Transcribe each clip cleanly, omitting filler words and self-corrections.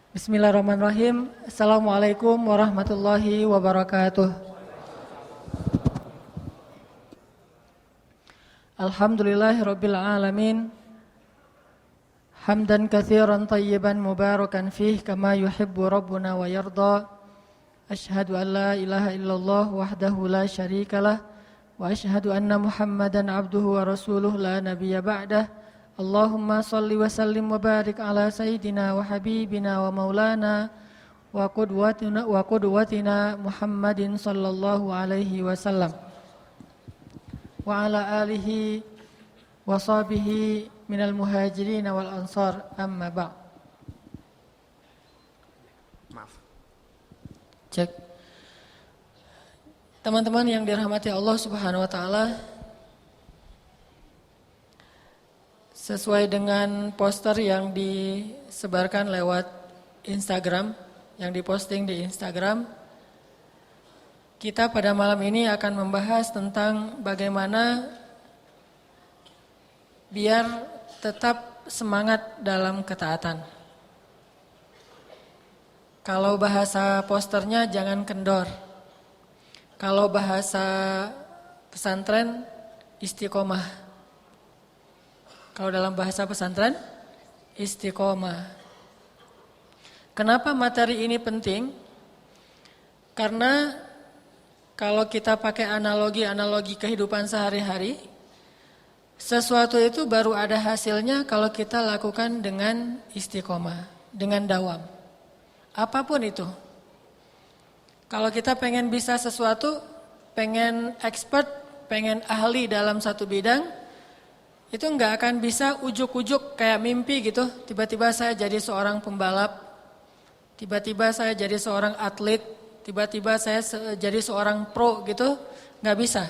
Bismillahirrahmanirrahim. Assalamualaikum warahmatullahi wabarakatuh. Alhamdulillahirabbil alamin. Hamdan katsiran tayyiban mubarakan fih kama yuhibbu rabbuna wa yarda. Asyhadu an la ilaha illallah wahdahu la syarikalah wa asyhadu anna Muhammadan abduhu wa rasuluh la nabiyya ba'dah. Allahumma salli wa sallim wa barik ala sayyidina wa habibina wa maulana wa qudwatina Muhammadin sallallahu alaihi wasallam wa ala alihi wa sahbihi minal muhajirin wal ansar amma ba'd. Maaf. Cek. Teman-teman yang dirahmati Allah Subhanahu wa taala, sesuai dengan poster yang disebarkan lewat Instagram, yang diposting di Instagram, kita pada malam ini akan membahas tentang bagaimana biar tetap semangat dalam ketaatan. Kalau bahasa posternya jangan kendor. Kalau bahasa pesantren istiqomah. Kalau dalam bahasa pesantren, istiqomah. Kenapa materi ini penting? Karena kalau kita pakai analogi kehidupan sehari-hari, sesuatu itu baru ada hasilnya kalau kita lakukan dengan istiqomah, dengan dawam. Apapun itu. Kalau kita pengen bisa sesuatu, pengen expert, pengen ahli dalam satu bidang, itu enggak akan bisa ujuk-ujuk kayak mimpi gitu. Tiba-tiba saya jadi seorang pembalap, tiba-tiba saya jadi seorang atlet, tiba-tiba saya jadi seorang pro gitu, enggak bisa.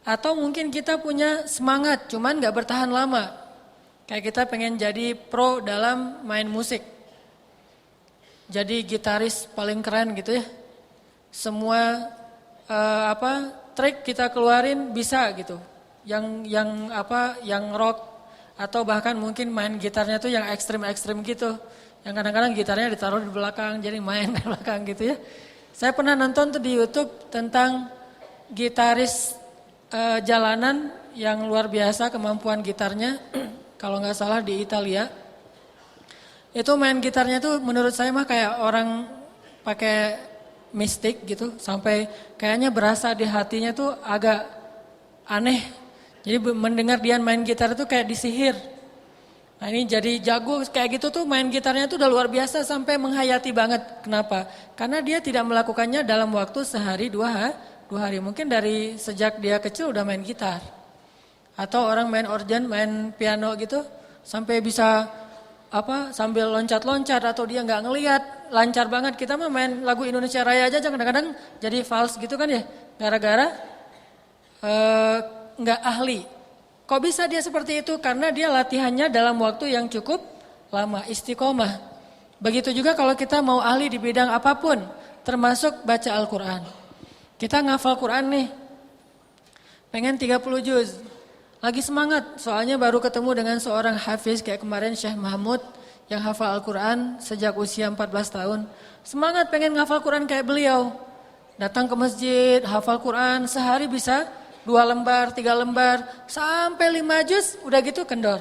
Atau mungkin kita punya semangat, cuman enggak bertahan lama. Kayak kita pengen jadi pro dalam main musik. Jadi gitaris paling keren gitu ya. Semua trik kita keluarin bisa gitu. Yang rock atau bahkan mungkin main gitarnya tuh yang ekstrim gitu. Yang kadang-kadang gitarnya ditaruh di belakang jadi main di belakang gitu ya. Saya pernah nonton tuh di YouTube tentang gitaris jalanan yang luar biasa kemampuan gitarnya. Kalau nggak salah di Italia. Itu main gitarnya tuh menurut saya mah kayak orang pakai mistik gitu. Sampai kayaknya berasa di hatinya tuh agak aneh. Jadi mendengar dia main gitar itu kayak disihir. Nah ini jadi jago kayak gitu tuh main gitarnya tuh udah luar biasa sampai menghayati banget. Kenapa? Karena dia tidak melakukannya dalam waktu sehari dua hari. Mungkin dari sejak dia kecil udah main gitar. Atau orang main organ, main piano gitu sampai bisa sambil loncat-loncat atau dia nggak ngelihat lancar banget. Kita mah main lagu Indonesia Raya aja kadang-kadang jadi fals gitu kan ya. Gara-gara nggak ahli. Kok bisa dia seperti itu? Karena dia latihannya dalam waktu yang cukup lama, istiqomah. Begitu juga kalau kita mau ahli di bidang apapun, termasuk baca Al-Quran. Kita ngafal Quran nih, pengen 30 juz. Lagi semangat, soalnya baru ketemu dengan seorang hafiz kayak kemarin Syekh Mahmud yang hafal Al-Quran sejak usia 14 tahun. Semangat pengen ngafal Quran kayak beliau. Datang ke masjid, hafal Quran, sehari bisa 2 lembar, 3 lembar, sampai 5 juz, udah gitu kendor.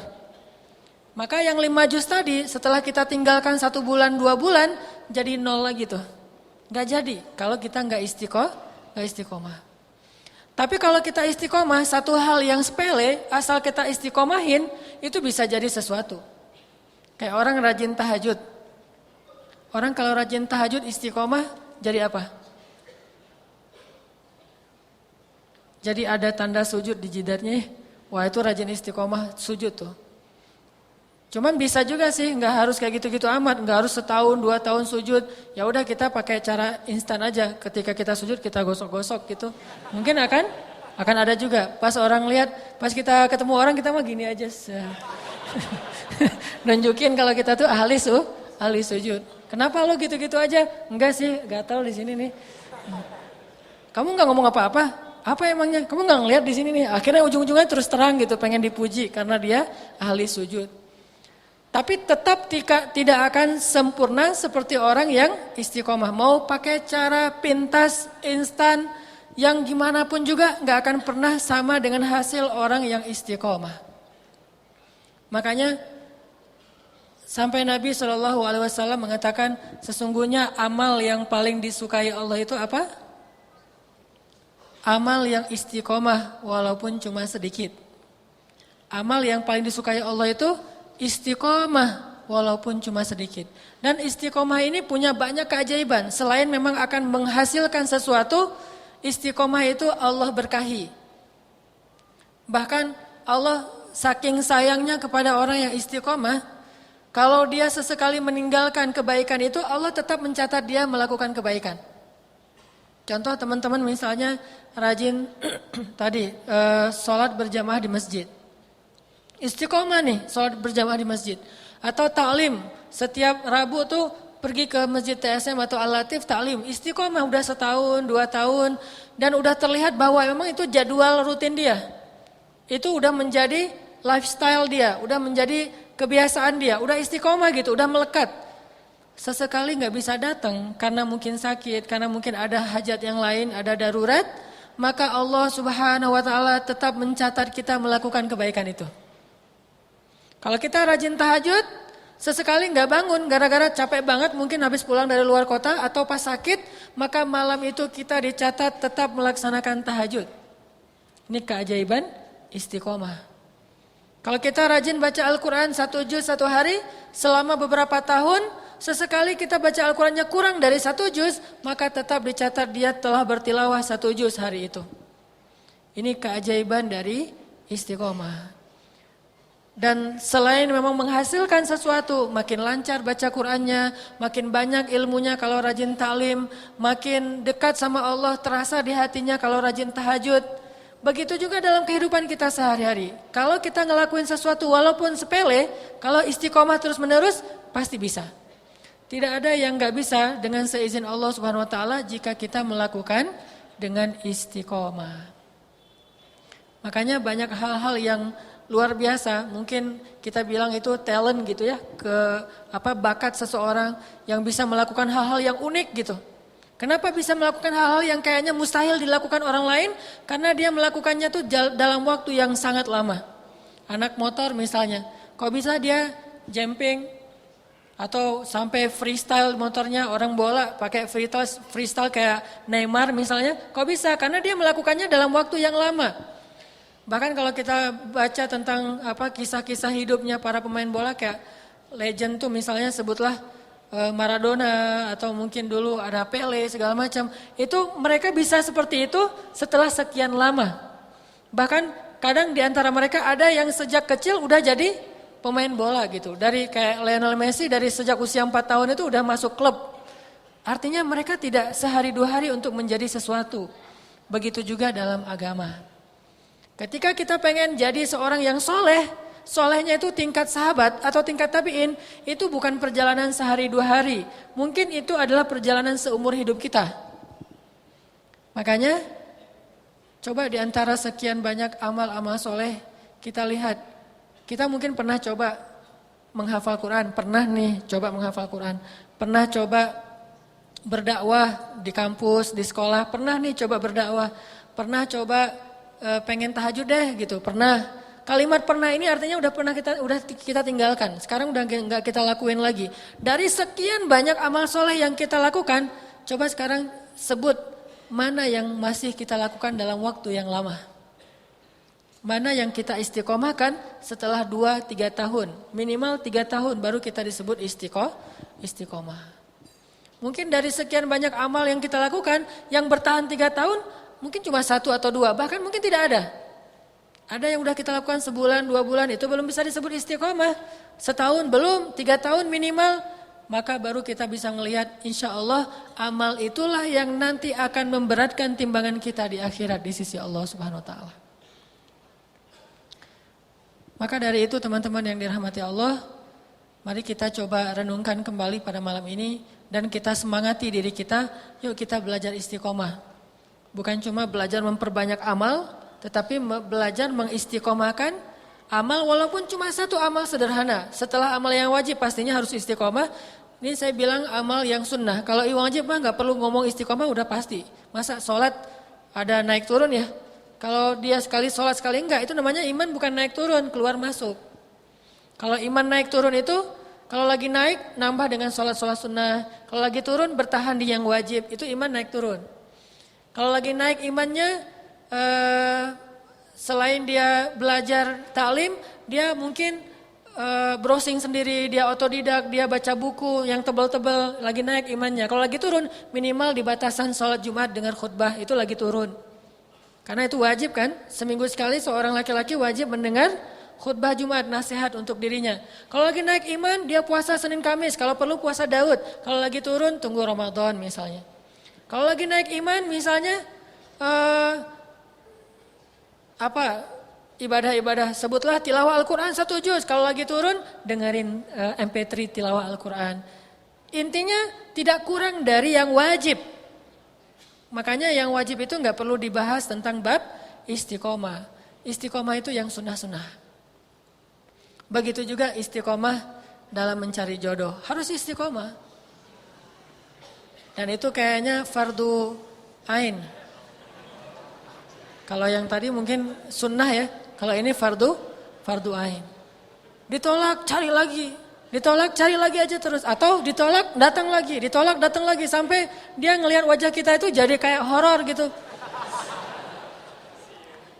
Maka yang 5 juz tadi, setelah kita tinggalkan 1 bulan, 2 bulan, jadi 0 lagi tuh. Gak jadi, kalau kita gak istiqomah. Tapi kalau kita istiqomah, satu hal yang sepele, asal kita istiqomahin, itu bisa jadi sesuatu. Kayak orang rajin tahajud. Orang kalau rajin tahajud istiqomah, jadi apa? Jadi ada tanda sujud di jidatnya. Wah itu rajin istiqomah sujud tuh. Cuman bisa juga sih, nggak harus kayak gitu-gitu amat, nggak harus setahun 2 tahun sujud. Ya udah kita pakai cara instan aja. Ketika kita sujud kita gosok-gosok gitu. Mungkin akan ada juga. Pas orang lihat, pas kita ketemu orang kita mah gini aja. Nunjukin kalau kita tuh ahli sujud. Kenapa lo gitu-gitu aja? Enggak sih, gatal di sini nih. Kamu nggak ngomong apa-apa? Apa emangnya? Kamu nggak ngeliat di sini nih? Akhirnya ujung-ujungnya terus terang gitu, pengen dipuji karena dia ahli sujud. Tapi tetap tidak akan sempurna seperti orang yang istiqomah. Mau pakai cara pintas, instan, yang gimana pun juga nggak akan pernah sama dengan hasil orang yang istiqomah. Makanya sampai Nabi SAW mengatakan sesungguhnya amal yang paling disukai Allah itu apa? Amal yang istiqomah walaupun cuma sedikit. Amal yang paling disukai Allah itu istiqomah walaupun cuma sedikit. Dan istiqomah ini punya banyak keajaiban. Selain memang akan menghasilkan sesuatu, istiqomah itu Allah berkahi. Bahkan Allah saking sayangnya kepada orang yang istiqomah, kalau dia sesekali meninggalkan kebaikan itu, Allah tetap mencatat dia melakukan kebaikan. Contoh teman-teman misalnya rajin tadi sholat berjamaah di masjid. Istiqomah nih sholat berjamaah di masjid. Atau ta'lim, setiap Rabu tuh pergi ke masjid TSM atau Al-Latif ta'lim. Istiqomah udah setahun, 2 tahun. Dan udah terlihat bahwa memang itu jadwal rutin dia. Itu udah menjadi lifestyle dia, udah menjadi kebiasaan dia. Udah istiqomah gitu, udah melekat. Sesekali gak bisa datang karena mungkin sakit, karena mungkin ada hajat yang lain, ada darurat. Maka Allah Subhanahu wa ta'ala tetap mencatat kita melakukan kebaikan itu. Kalau kita rajin tahajud, sesekali nggak bangun gara-gara capek banget mungkin habis pulang dari luar kota atau pas sakit, maka malam itu kita dicatat tetap melaksanakan tahajud. Ini keajaiban istiqomah. Kalau kita rajin baca Al-Quran 1 juz 1 hari, selama beberapa tahun, sesekali kita baca Al-Qurannya kurang dari 1 juz, maka tetap dicatat dia telah bertilawah 1 juz hari itu. Ini keajaiban dari istiqomah. Dan selain memang menghasilkan sesuatu, makin lancar baca Qur'annya, makin banyak ilmunya kalau rajin ta'lim, makin dekat sama Allah terasa di hatinya kalau rajin tahajud. Begitu juga dalam kehidupan kita sehari-hari. Kalau kita ngelakuin sesuatu walaupun sepele, kalau istiqomah terus menerus, pasti bisa. Tidak ada yang gak bisa dengan seizin Allah Subhanahu Wa Taala jika kita melakukan dengan istiqomah. Makanya banyak hal-hal yang luar biasa, mungkin kita bilang itu talent gitu ya, bakat seseorang yang bisa melakukan hal-hal yang unik gitu. Kenapa bisa melakukan hal-hal yang kayaknya mustahil dilakukan orang lain? Karena dia melakukannya tuh dalam waktu yang sangat lama. Anak motor misalnya, kok bisa dia jumping atau sampai freestyle motornya, orang bola pakai freestyle kayak Neymar misalnya, kok bisa? Karena dia melakukannya dalam waktu yang lama. Bahkan kalau kita baca tentang kisah-kisah hidupnya para pemain bola kayak legend tuh misalnya sebutlah Maradona atau mungkin dulu ada Pele segala macam. Itu mereka bisa seperti itu setelah sekian lama. Bahkan kadang di antara mereka ada yang sejak kecil udah jadi pemain bola gitu. Dari kayak Lionel Messi dari sejak usia 4 tahun itu udah masuk klub. Artinya mereka tidak sehari 2 hari untuk menjadi sesuatu. Begitu juga dalam agama. Ketika kita pengen jadi seorang yang soleh, solehnya itu tingkat sahabat atau tingkat tabi'in, itu bukan perjalanan sehari 2 hari. Mungkin itu adalah perjalanan seumur hidup kita. Makanya, coba di antara sekian banyak amal-amal soleh, kita lihat. Kita mungkin pernah coba menghafal Quran, pernah nih coba menghafal Quran. Pernah coba berdakwah di kampus, di sekolah, pernah nih coba berdakwah. Pernah coba pengen tahajud deh gitu, pernah. Kalimat pernah ini artinya udah kita tinggalkan. Sekarang udah nggak kita lakuin lagi. Dari sekian banyak amal soleh yang kita lakukan, coba sekarang sebut mana yang masih kita lakukan dalam waktu yang lama. Mana yang kita istiqomahkan setelah 2-3 tahun, minimal 3 tahun baru kita disebut istiqomah. Mungkin dari sekian banyak amal yang kita lakukan, yang bertahan 3 tahun, mungkin cuma 1 atau 2, bahkan mungkin tidak ada. Ada yang udah kita lakukan sebulan, 2 bulan, itu belum bisa disebut istiqomah. Setahun belum, 3 tahun minimal, maka baru kita bisa melihat insya Allah amal itulah yang nanti akan memberatkan timbangan kita di akhirat di sisi Allah Subhanahu Wa Taala. Maka dari itu teman-teman yang dirahmati Allah, mari kita coba renungkan kembali pada malam ini dan kita semangati diri kita, yuk kita belajar istiqomah. Bukan cuma belajar memperbanyak amal, tetapi belajar mengistiqomahkan Amal walaupun cuma satu amal sederhana. Setelah amal yang wajib pastinya harus istiqomah. Ini saya bilang amal yang sunnah. Kalau yang wajib mah nggak perlu ngomong istiqomah udah pasti. Masa sholat ada naik turun ya? Kalau dia sekali sholat sekali enggak, itu namanya iman bukan naik turun, keluar masuk. Kalau iman naik turun itu, kalau lagi naik nambah dengan sholat-sholat sunnah. Kalau lagi turun bertahan di yang wajib, itu iman naik turun. Kalau lagi naik imannya, selain dia belajar taklim, dia mungkin browsing sendiri, dia otodidak, dia baca buku yang tebal-tebal, lagi naik imannya. Kalau lagi turun, minimal di batasan sholat Jumat dengan khutbah, itu lagi turun. Karena itu wajib kan, seminggu sekali seorang laki-laki wajib mendengar khutbah Jumat, nasihat untuk dirinya. Kalau lagi naik iman, dia puasa Senin Kamis, kalau perlu puasa Daud. Kalau lagi turun, tunggu Ramadan misalnya. Kalau lagi naik iman misalnya, ibadah-ibadah, sebutlah tilawah Al-Quran 1 juz. Kalau lagi turun, dengerin MP3 tilawah Al-Quran. Intinya tidak kurang dari yang wajib. Makanya yang wajib itu nggak perlu dibahas tentang bab istiqomah. Istiqomah itu yang sunnah-sunnah. Begitu juga istiqomah dalam mencari jodoh. Harus istiqomah. Dan itu kayaknya fardu ain. Kalau yang tadi mungkin sunnah ya. Kalau ini fardu ain. Ditolak, cari lagi. Ditolak, cari lagi aja terus. Atau ditolak, datang lagi. Ditolak, datang lagi. Sampai dia ngelihat wajah kita itu jadi kayak horor gitu.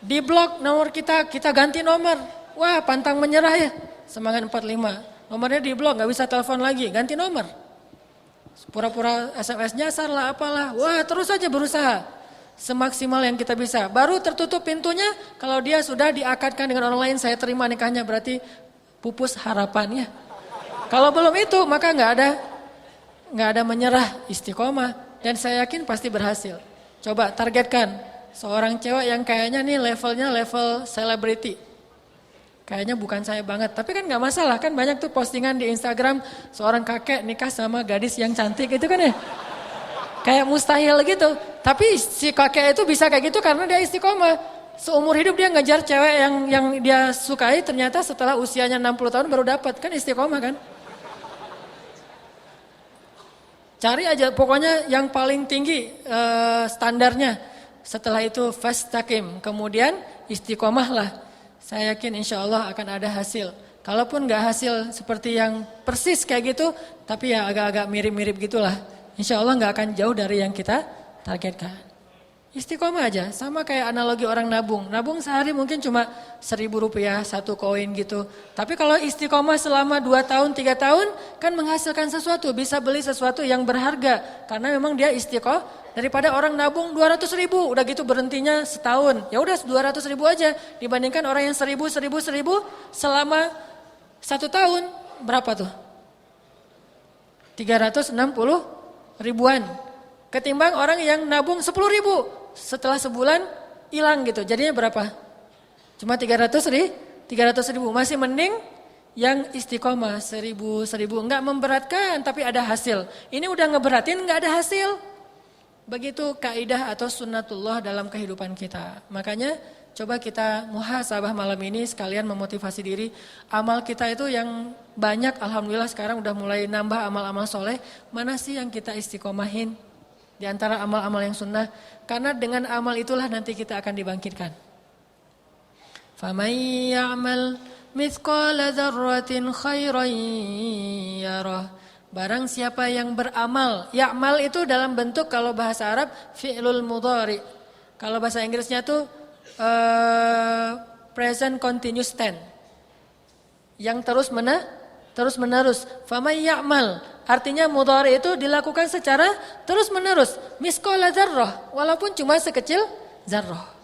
Di blok nomor kita ganti nomor. Wah, pantang menyerah ya. Semangat 45. Nomornya di blok, gak bisa telepon lagi. Ganti nomor. Pura-pura SMS nyasar lah, apalah. Wah, terus aja berusaha. Semaksimal yang kita bisa. Baru tertutup pintunya, kalau dia sudah diakadkan dengan orang lain, saya terima nikahnya, berarti pupus harapannya. Kalau belum itu, maka gak ada menyerah, istiqomah. Dan saya yakin pasti berhasil. Coba targetkan seorang cewek yang kayaknya nih levelnya level selebriti. Kayaknya bukan saya banget, tapi kan gak masalah, kan banyak tuh postingan di Instagram seorang kakek nikah sama gadis yang cantik itu kan ya. Kayak mustahil gitu, tapi si kakek itu bisa kayak gitu karena dia istiqomah. Seumur hidup dia ngejar cewek yang dia sukai, ternyata setelah usianya 60 tahun baru dapat, kan istiqomah kan. Cari aja pokoknya yang paling tinggi standarnya, setelah itu fastaqim, kemudian istiqomah lah. Saya yakin insya Allah akan ada hasil. Kalaupun gak hasil seperti yang persis kayak gitu, tapi ya agak-agak mirip-mirip gitulah. Insya Allah gak akan jauh dari yang kita targetkan. Istiqomah aja, sama kayak analogi orang nabung. Nabung sehari mungkin cuma Rp1.000, 1 koin gitu. Tapi kalau istiqomah selama 2 tahun, 3 tahun, kan menghasilkan sesuatu. Bisa beli sesuatu yang berharga. Karena memang dia istiqomah. Daripada orang nabung 200.000, udah gitu berhentinya setahun. Ya udah 200.000 aja. Dibandingkan orang yang 1.000 selama 1 tahun. Berapa tuh? 360 ribuan. Ketimbang orang yang nabung 10.000. Setelah sebulan hilang gitu. Jadinya berapa? Cuma 300.000. Masih mending yang istiqomah 1.000. Enggak memberatkan tapi ada hasil. Ini udah ngeberatin enggak ada hasil. Begitu kaidah atau sunnatullah dalam kehidupan kita. Makanya coba kita muhasabah malam ini sekalian memotivasi diri. Amal kita itu yang banyak, alhamdulillah sekarang udah mulai nambah amal-amal soleh. Mana sih yang kita istiqomahin di antara amal-amal yang sunnah? Karena dengan amal itulah nanti kita akan dibangkitkan. Faman ya'mal mithqala dzarratin khairan yarah. Barang siapa yang beramal, ya'mal itu dalam bentuk kalau bahasa Arab fi'lul mudhari. Kalau bahasa Inggrisnya tuh present continuous tense. Yang terus menerus. Faman ya'mal, artinya mudhari itu dilakukan secara terus menerus. Misqala dzarrah, walaupun cuma sekecil zarrah.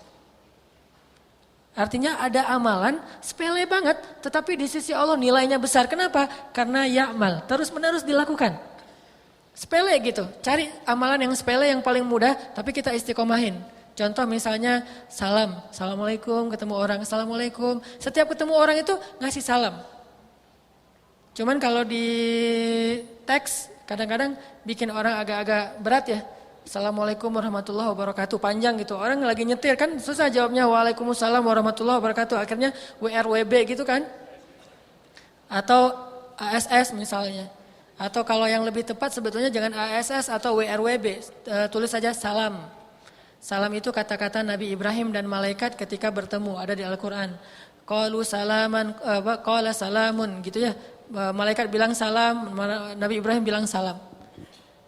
Artinya ada amalan sepele banget, tetapi di sisi Allah nilainya besar. Kenapa? Karena ya'mal, terus menerus dilakukan. Sepele gitu, cari amalan yang sepele yang paling mudah, tapi kita istiqomahin. Contoh misalnya salam, assalamualaikum, ketemu orang, assalamualaikum. Setiap ketemu orang itu ngasih salam. Cuman kalau di teks kadang-kadang bikin orang agak-agak berat ya. Assalamualaikum warahmatullahi wabarakatuh. Panjang gitu. Orang lagi nyetir kan susah jawabnya Waalaikumsalam warahmatullahi wabarakatuh. Akhirnya WRWB gitu kan. Atau ASS misalnya. Atau kalau yang lebih tepat sebetulnya jangan ASS atau WRWB. Tulis saja salam. Salam itu kata-kata Nabi Ibrahim dan malaikat ketika bertemu. Ada di Al-Quran. Qalu salaman, qala salamun gitu ya. Malaikat bilang salam, Nabi Ibrahim bilang salam.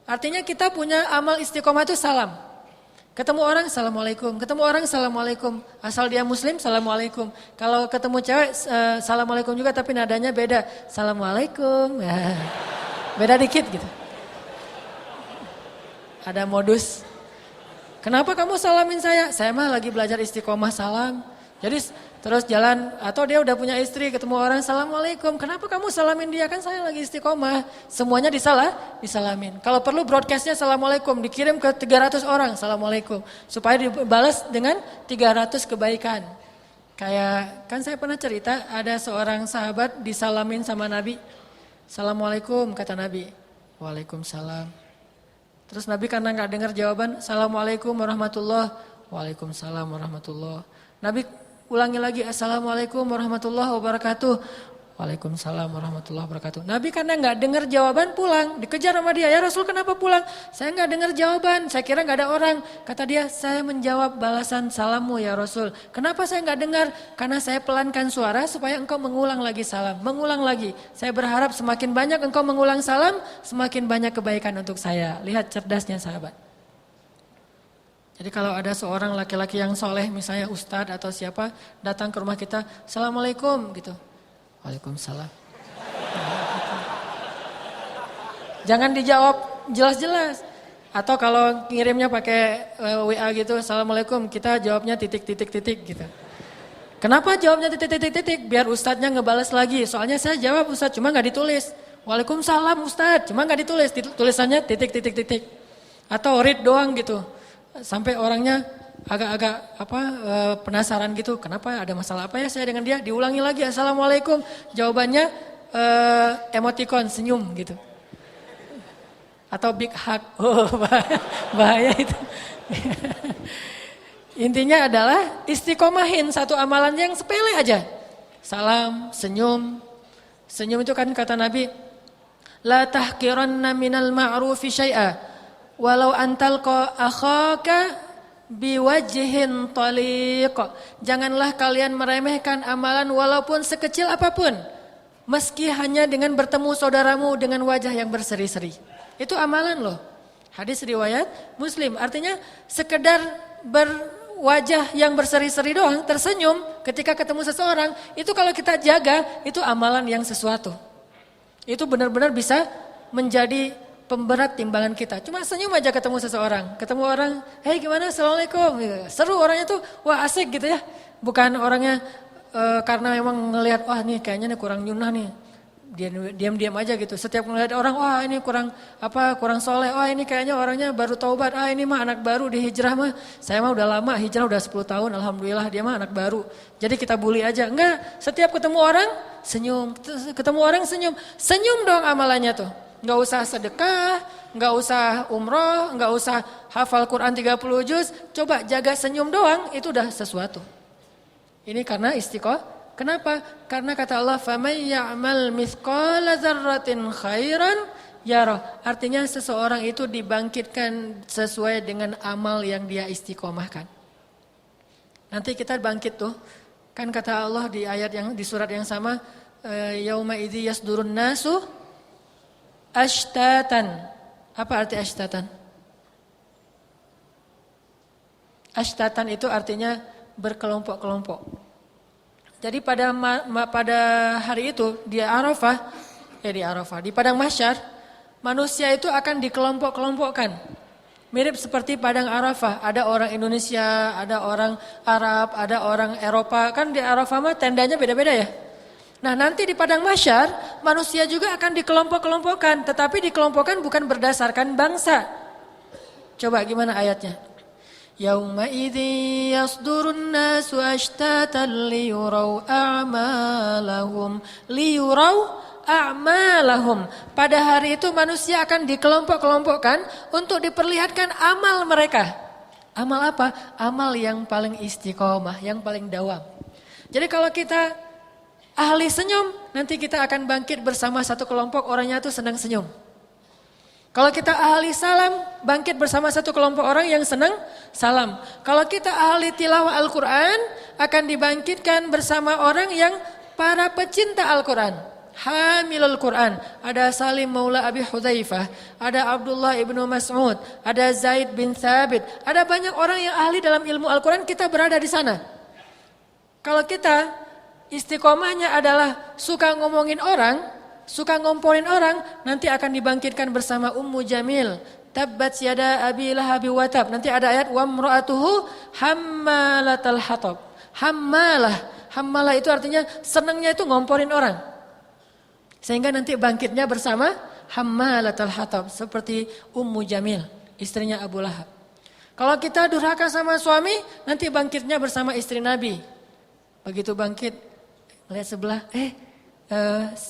Artinya kita punya amal istiqomah itu salam. Ketemu orang assalamualaikum, ketemu orang assalamualaikum. Asal dia muslim assalamualaikum. Kalau ketemu cewek assalamualaikum juga tapi nadanya beda. Assalamualaikum. Ya. Beda dikit gitu. Ada modus. Kenapa kamu salamin saya? Saya mah lagi belajar istiqomah salam. Jadi terus jalan atau dia udah punya istri ketemu orang assalamualaikum. Kenapa kamu salamin dia kan saya lagi istiqomah. Semuanya disalamin. Kalau perlu broadcastnya assalamualaikum dikirim ke 300 orang assalamualaikum supaya dibalas dengan 300 kebaikan. Kayak kan saya pernah cerita ada seorang sahabat disalamin sama Nabi. Assalamualaikum kata Nabi. Waalaikumsalam. Terus Nabi karena nggak dengar jawaban assalamualaikum warahmatullahi. Waalaikumsalam warahmatullahi. Nabi ulangi lagi assalamualaikum warahmatullahi wabarakatuh. Waalaikumsalam warahmatullahi wabarakatuh. Nabi karena nggak dengar jawaban pulang, dikejar sama dia. Ya Rasul kenapa pulang? Saya nggak dengar jawaban. Saya kira nggak ada orang. Kata dia saya menjawab balasan salammu ya Rasul. Kenapa saya nggak dengar? Karena saya pelankan suara supaya engkau mengulang lagi salam. Mengulang lagi. Saya berharap semakin banyak engkau mengulang salam, semakin banyak kebaikan untuk saya. Lihat cerdasnya sahabat. Jadi kalau ada seorang laki-laki yang soleh misalnya ustadz atau siapa datang ke rumah kita, assalamualaikum gitu. Waalaikumsalam. Jangan dijawab jelas-jelas. Atau kalau ngirimnya pakai WA gitu, assalamualaikum kita jawabnya titik-titik-titik gitu. Kenapa jawabnya titik-titik-titik? Biar ustadznya ngebales lagi. Soalnya saya jawab ustadz cuma nggak ditulis. Waalaikumsalam ustadz cuma nggak ditulis. Tulisannya titik-titik-titik. Atau read doang gitu. Sampai orangnya agak-agak penasaran gitu, kenapa ada masalah apa ya saya dengan dia? Diulangi lagi assalamualaikum, jawabannya emoticon senyum gitu, atau big hug, bahaya itu. Intinya adalah istiqomahin satu amalan yang sepele aja, salam, senyum, senyum itu kan kata Nabi, la tahqiranna minal ma'rufi syai'a. Walau antalqa akhaka biwajhin taliq. Janganlah kalian meremehkan amalan walaupun sekecil apapun. Meski hanya dengan bertemu saudaramu dengan wajah yang berseri-seri. Itu amalan loh. Hadis riwayat Muslim. Artinya sekedar berwajah yang berseri-seri doang, tersenyum ketika ketemu seseorang. Itu kalau kita jaga, itu amalan yang sesuatu. Itu benar-benar bisa menjadi pemberat timbangan kita. Cuma senyum aja ketemu seseorang. Ketemu orang, hey gimana, assalamualaikum. Seru orangnya tuh, wah asik gitu ya. Bukan orangnya karena memang ngelihat, wah nih kayaknya nih kurang nyunah nih. Diam-diam aja gitu. Setiap ngelihat orang, wah ini kurang soleh. Wah ini kayaknya orangnya baru taubat. Ah ini mah anak baru di hijrah mah. Saya mah udah lama, hijrah udah 10 tahun. Alhamdulillah dia mah anak baru. Jadi kita bully aja. Enggak, setiap ketemu orang, senyum. Ketemu orang senyum. Senyum dong amalannya tuh. Enggak usah sedekah, enggak usah umroh, enggak usah hafal Quran 30 juz. Coba jaga senyum doang, itu udah sesuatu. Ini karena istiqomah. Kenapa? Karena kata Allah, "Faman ya'mal mithqala dzarratin khairan yarah." Artinya seseorang itu dibangkitkan sesuai dengan amal yang dia istiqomahkan. Nanti kita bangkit tuh. Kan kata Allah di ayat yang di surat yang sama, yauma idzi yasdurun nasu ashtatan. Apa arti ashtatan? Ashtatan itu artinya berkelompok-kelompok. Jadi pada hari itu di padang mahsyar manusia itu akan dikelompok-kelompokkan. Mirip seperti padang Arafah, ada orang Indonesia, ada orang Arab, ada orang Eropa. Kan di Arafah mah tendanya beda-beda ya. Nah nanti di padang mahsyar manusia juga akan dikelompok-kelompokkan, tetapi dikelompokkan bukan berdasarkan bangsa. Coba gimana ayatnya? Yauma idzi yasdurun nasu ashtatan liyurau a'malahum. Liyurau a'malahum. Pada hari itu manusia akan dikelompok-kelompokkan untuk diperlihatkan amal mereka. Amal apa? Amal yang paling istiqomah, yang paling dawam. Jadi kalau kita ahli senyum, nanti kita akan bangkit bersama satu kelompok orangnya itu senang senyum. Kalau kita ahli salam, bangkit bersama satu kelompok orang yang senang salam. Kalau kita ahli tilawah Al-Quran, akan dibangkitkan bersama orang yang para pecinta Al-Quran. Hamilul Quran. Ada Salim Maula Abi Hudzaifah, ada Abdullah ibnu Mas'ud, ada Zaid bin Thabit. Ada banyak orang yang ahli dalam ilmu Al-Quran, kita berada di sana. Kalau kita istiqomahnya adalah suka ngomongin orang, suka ngomporin orang, nanti akan dibangkitkan bersama Ummu Jamil. Tabbat yada abi lahabi wa tab. Nanti ada ayat wa imra'atuhu hammalatal hatab. Hammalah itu artinya senangnya itu ngomporin orang. Sehingga nanti bangkitnya bersama hammalatal hatab, seperti Ummu Jamil, istrinya Abu Lahab. Kalau kita durhaka sama suami, nanti bangkitnya bersama istri Nabi. Begitu bangkit, lihat sebelah,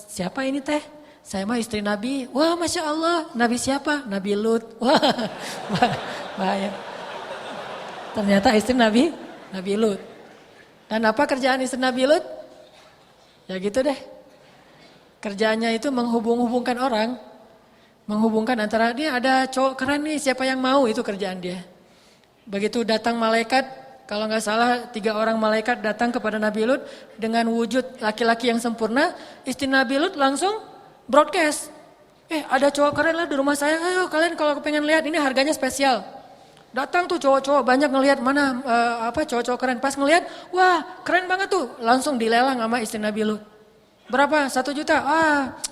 siapa ini teh? Saya mah istri Nabi. Wah, Masya Allah. Nabi siapa? Nabi Lut. Wah, bahaya. Ternyata istri Nabi Lut. Dan apa kerjaan istri Nabi Lut? Ya gitu deh. Kerjaannya itu menghubung-hubungkan orang. Menghubungkan antara, dia ada cowok keren nih, siapa yang mau, itu kerjaan dia. Begitu datang malaikat, kalau nggak salah 3 orang malaikat datang kepada Nabi Lut dengan wujud laki-laki yang sempurna, istri Nabi Lut langsung broadcast. Ada cowok keren lah di rumah saya, ayo kalian kalau pengen lihat ini harganya spesial. Datang tuh cowok-cowok banyak ngelihat mana cowok-cowok keren. Pas ngelihat, wah keren banget tuh, langsung dilelang sama istri Nabi Lut. Berapa? 1 juta.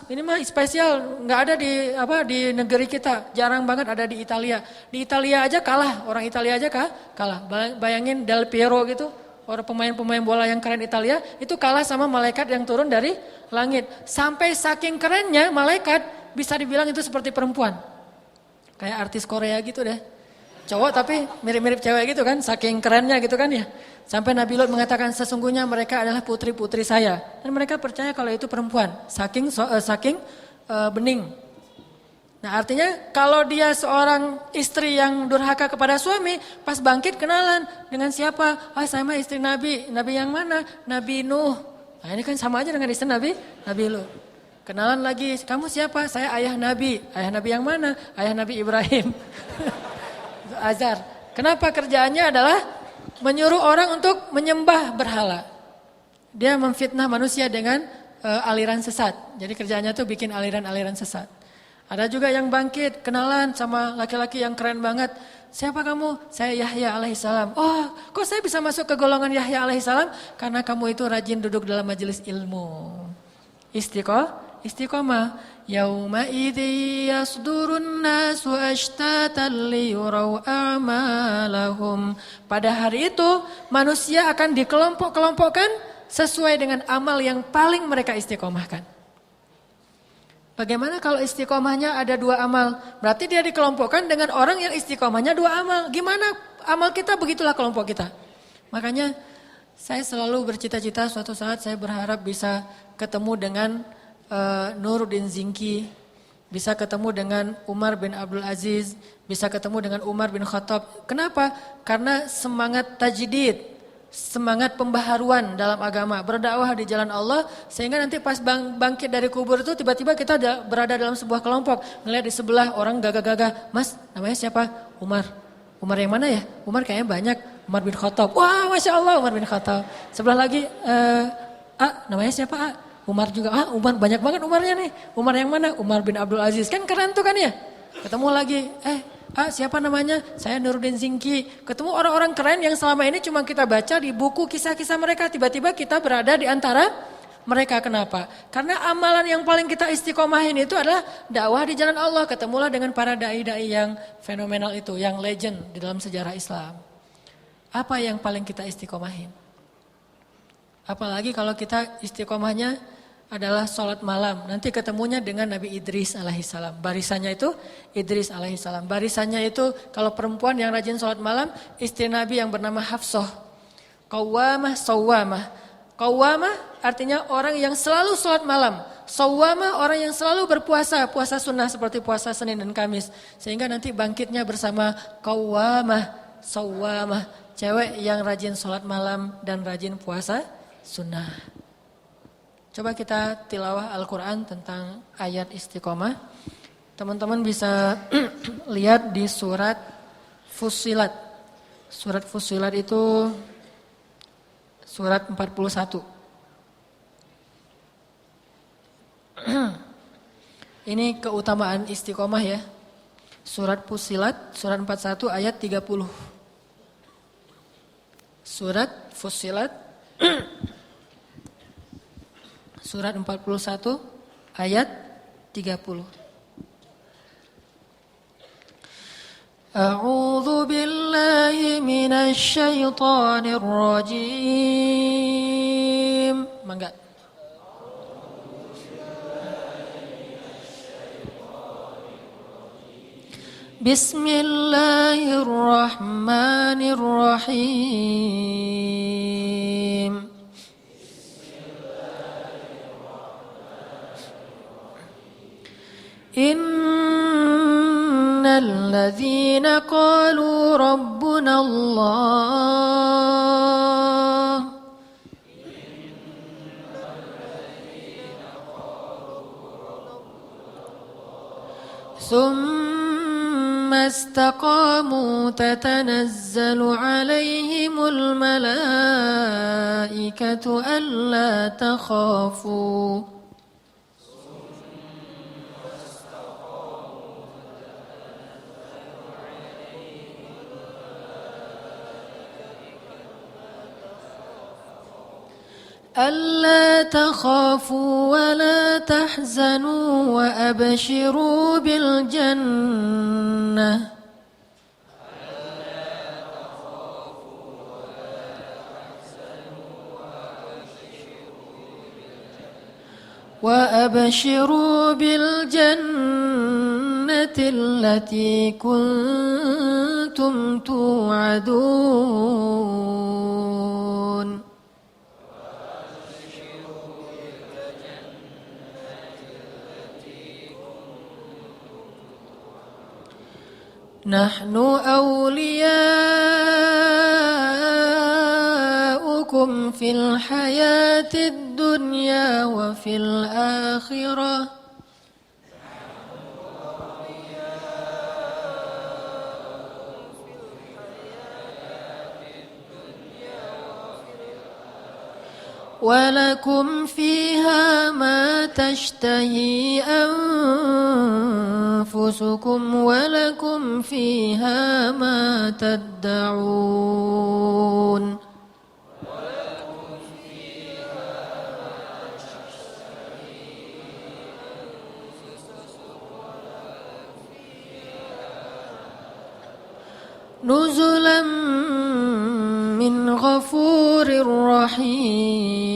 Ini mah spesial, nggak ada di negeri kita. Jarang banget ada di Italia. Di Italia aja kalah, orang Italia aja kalah. Bayangin Del Piero gitu, orang pemain-pemain bola yang keren Italia, itu kalah sama malaikat yang turun dari langit. Sampai saking kerennya malaikat bisa dibilang itu seperti perempuan. Kayak artis Korea gitu deh. Cowok tapi mirip-mirip cewek gitu kan, saking kerennya gitu kan ya. Sampai Nabi Lut mengatakan sesungguhnya mereka adalah putri-putri saya. Dan mereka percaya kalau itu perempuan, saking bening. Nah artinya kalau dia seorang istri yang durhaka kepada suami, pas bangkit kenalan dengan siapa? Saya mah istri Nabi. Nabi yang mana? Nabi Nuh. Nah ini kan sama aja dengan istri Nabi Lut. Kenalan lagi, kamu siapa? Saya ayah Nabi. Ayah Nabi yang mana? Ayah Nabi Ibrahim. Azar. Kenapa kerjaannya adalah menyuruh orang untuk menyembah berhala. Dia memfitnah manusia dengan aliran sesat. Jadi kerjaannya tuh bikin aliran-aliran sesat. Ada juga yang bangkit, kenalan sama laki-laki yang keren banget. Siapa kamu? Saya Yahya alaihissalam. Oh, kok saya bisa masuk ke golongan Yahya alaihissalam? Karena kamu itu rajin duduk dalam majelis ilmu. Istiqomah. Yauma idzi yasdurun nasu ashtatan liyuraw a'malahum. Pada hari itu manusia akan dikelompok-kelompokkan sesuai dengan amal yang paling mereka istiqomahkan. Bagaimana kalau istiqomahnya ada 2 amal? Berarti dia dikelompokkan dengan orang yang istiqomahnya 2 amal. Gimana amal kita, begitulah kelompok kita. Makanya saya selalu bercita-cita suatu saat saya berharap bisa ketemu dengan Nuruddin Zinki, bisa ketemu dengan Umar bin Abdul Aziz, bisa ketemu dengan Umar bin Khattab. Kenapa? Karena semangat tajdid, semangat pembaharuan dalam agama, berdakwah di jalan Allah, sehingga nanti pas bangkit dari kubur itu tiba-tiba kita berada dalam sebuah kelompok, ngelihat di sebelah orang gagah-gagah, Mas namanya siapa? Umar. Umar yang mana ya? Umar kayaknya banyak. Umar bin Khattab. Wah Masya Allah Umar bin Khattab. Sebelah lagi namanya siapa? Umar juga, Umar banyak banget Umarnya nih. Umar yang mana? Umar bin Abdul Aziz. Kan keren tuh kan ya. Ketemu lagi, siapa namanya? Saya Nuruddin Zinki. Ketemu orang-orang keren yang selama ini cuma kita baca di buku kisah-kisah mereka. Tiba-tiba kita berada di antara mereka. Kenapa? Karena amalan yang paling kita istiqomahin itu adalah dakwah di jalan Allah. Ketemulah dengan para dai-dai yang fenomenal itu, yang legend di dalam sejarah Islam. Apa yang paling kita istiqomahin? Apalagi kalau kita istiqomahnya adalah sholat malam. Nanti ketemunya dengan Nabi Idris alaihissalam. Barisannya itu Idris alaihissalam. Barisannya itu kalau perempuan yang rajin sholat malam, istri Nabi yang bernama Hafsah. Qawwamah, sawwamah. Qawwamah artinya orang yang selalu sholat malam. Sawwama orang yang selalu berpuasa, puasa sunnah seperti puasa Senin dan Kamis. Sehingga nanti bangkitnya bersama qawwamah, sawwamah. Cewek yang rajin sholat malam dan rajin puasa sunnah. Coba kita tilawah Al-Quran tentang ayat istiqomah. Teman-teman bisa lihat di surat Fussilat. Surat Fussilat itu surat 41. Ini keutamaan istiqomah ya. Surat Fussilat, surat 41 ayat 30. Surat Fussilat, surat 41 ayat 30. A'udzu billahi minasy syaithanir rajim. Mangga. Bismillahirrahmanirrahim. Innal ladzina qalu rabbuna Allah thumma istaqamu tatanazzalu alaihimul malaikatu alla takhafu ألا تخافوا ولا تحزنوا وأبشروا بالجنة التي كنتم توعدون نحن أولياؤكم في الحياة الدنيا وفي الآخرة ولكم فيها ما تشتهي أنفسكم ولكم فيها ما تدعون نزلا من غفور رحيم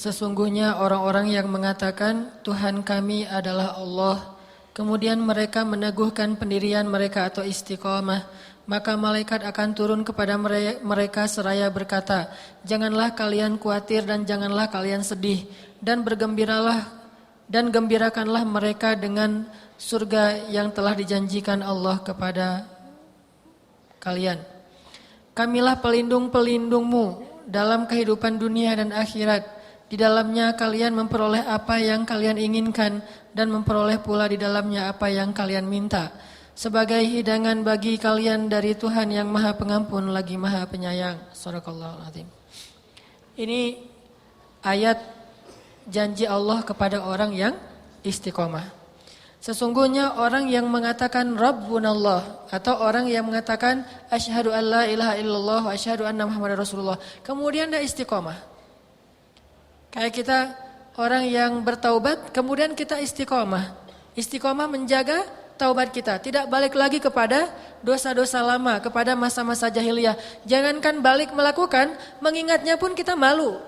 Sesungguhnya orang-orang yang mengatakan Tuhan kami adalah Allah, kemudian mereka meneguhkan pendirian mereka atau istiqamah, maka malaikat akan turun kepada mereka seraya berkata, janganlah kalian khawatir dan janganlah kalian sedih, dan bergembiralah dan gembirakanlah mereka dengan surga yang telah dijanjikan Allah kepada kalian. Kamilah pelindung-pelindungmu dalam kehidupan dunia dan akhirat. Di dalamnya kalian memperoleh apa yang kalian inginkan dan memperoleh pula di dalamnya apa yang kalian minta. Sebagai hidangan bagi kalian dari Tuhan yang Maha Pengampun lagi Maha Penyayang. Shadaqallahul Azim. Ini ayat janji Allah kepada orang yang istiqomah. Sesungguhnya orang yang mengatakan Rabbunallah atau orang yang mengatakan asyhadu an la ilaha illallah wa asyhadu anna Muhammadar Rasulullah, kemudian dia istiqomah. Kayak kita orang yang bertaubat, kemudian kita istiqomah. Istiqomah menjaga taubat kita, tidak balik lagi kepada dosa-dosa lama, kepada masa-masa jahiliyah. Jangankan balik melakukan, mengingatnya pun kita malu.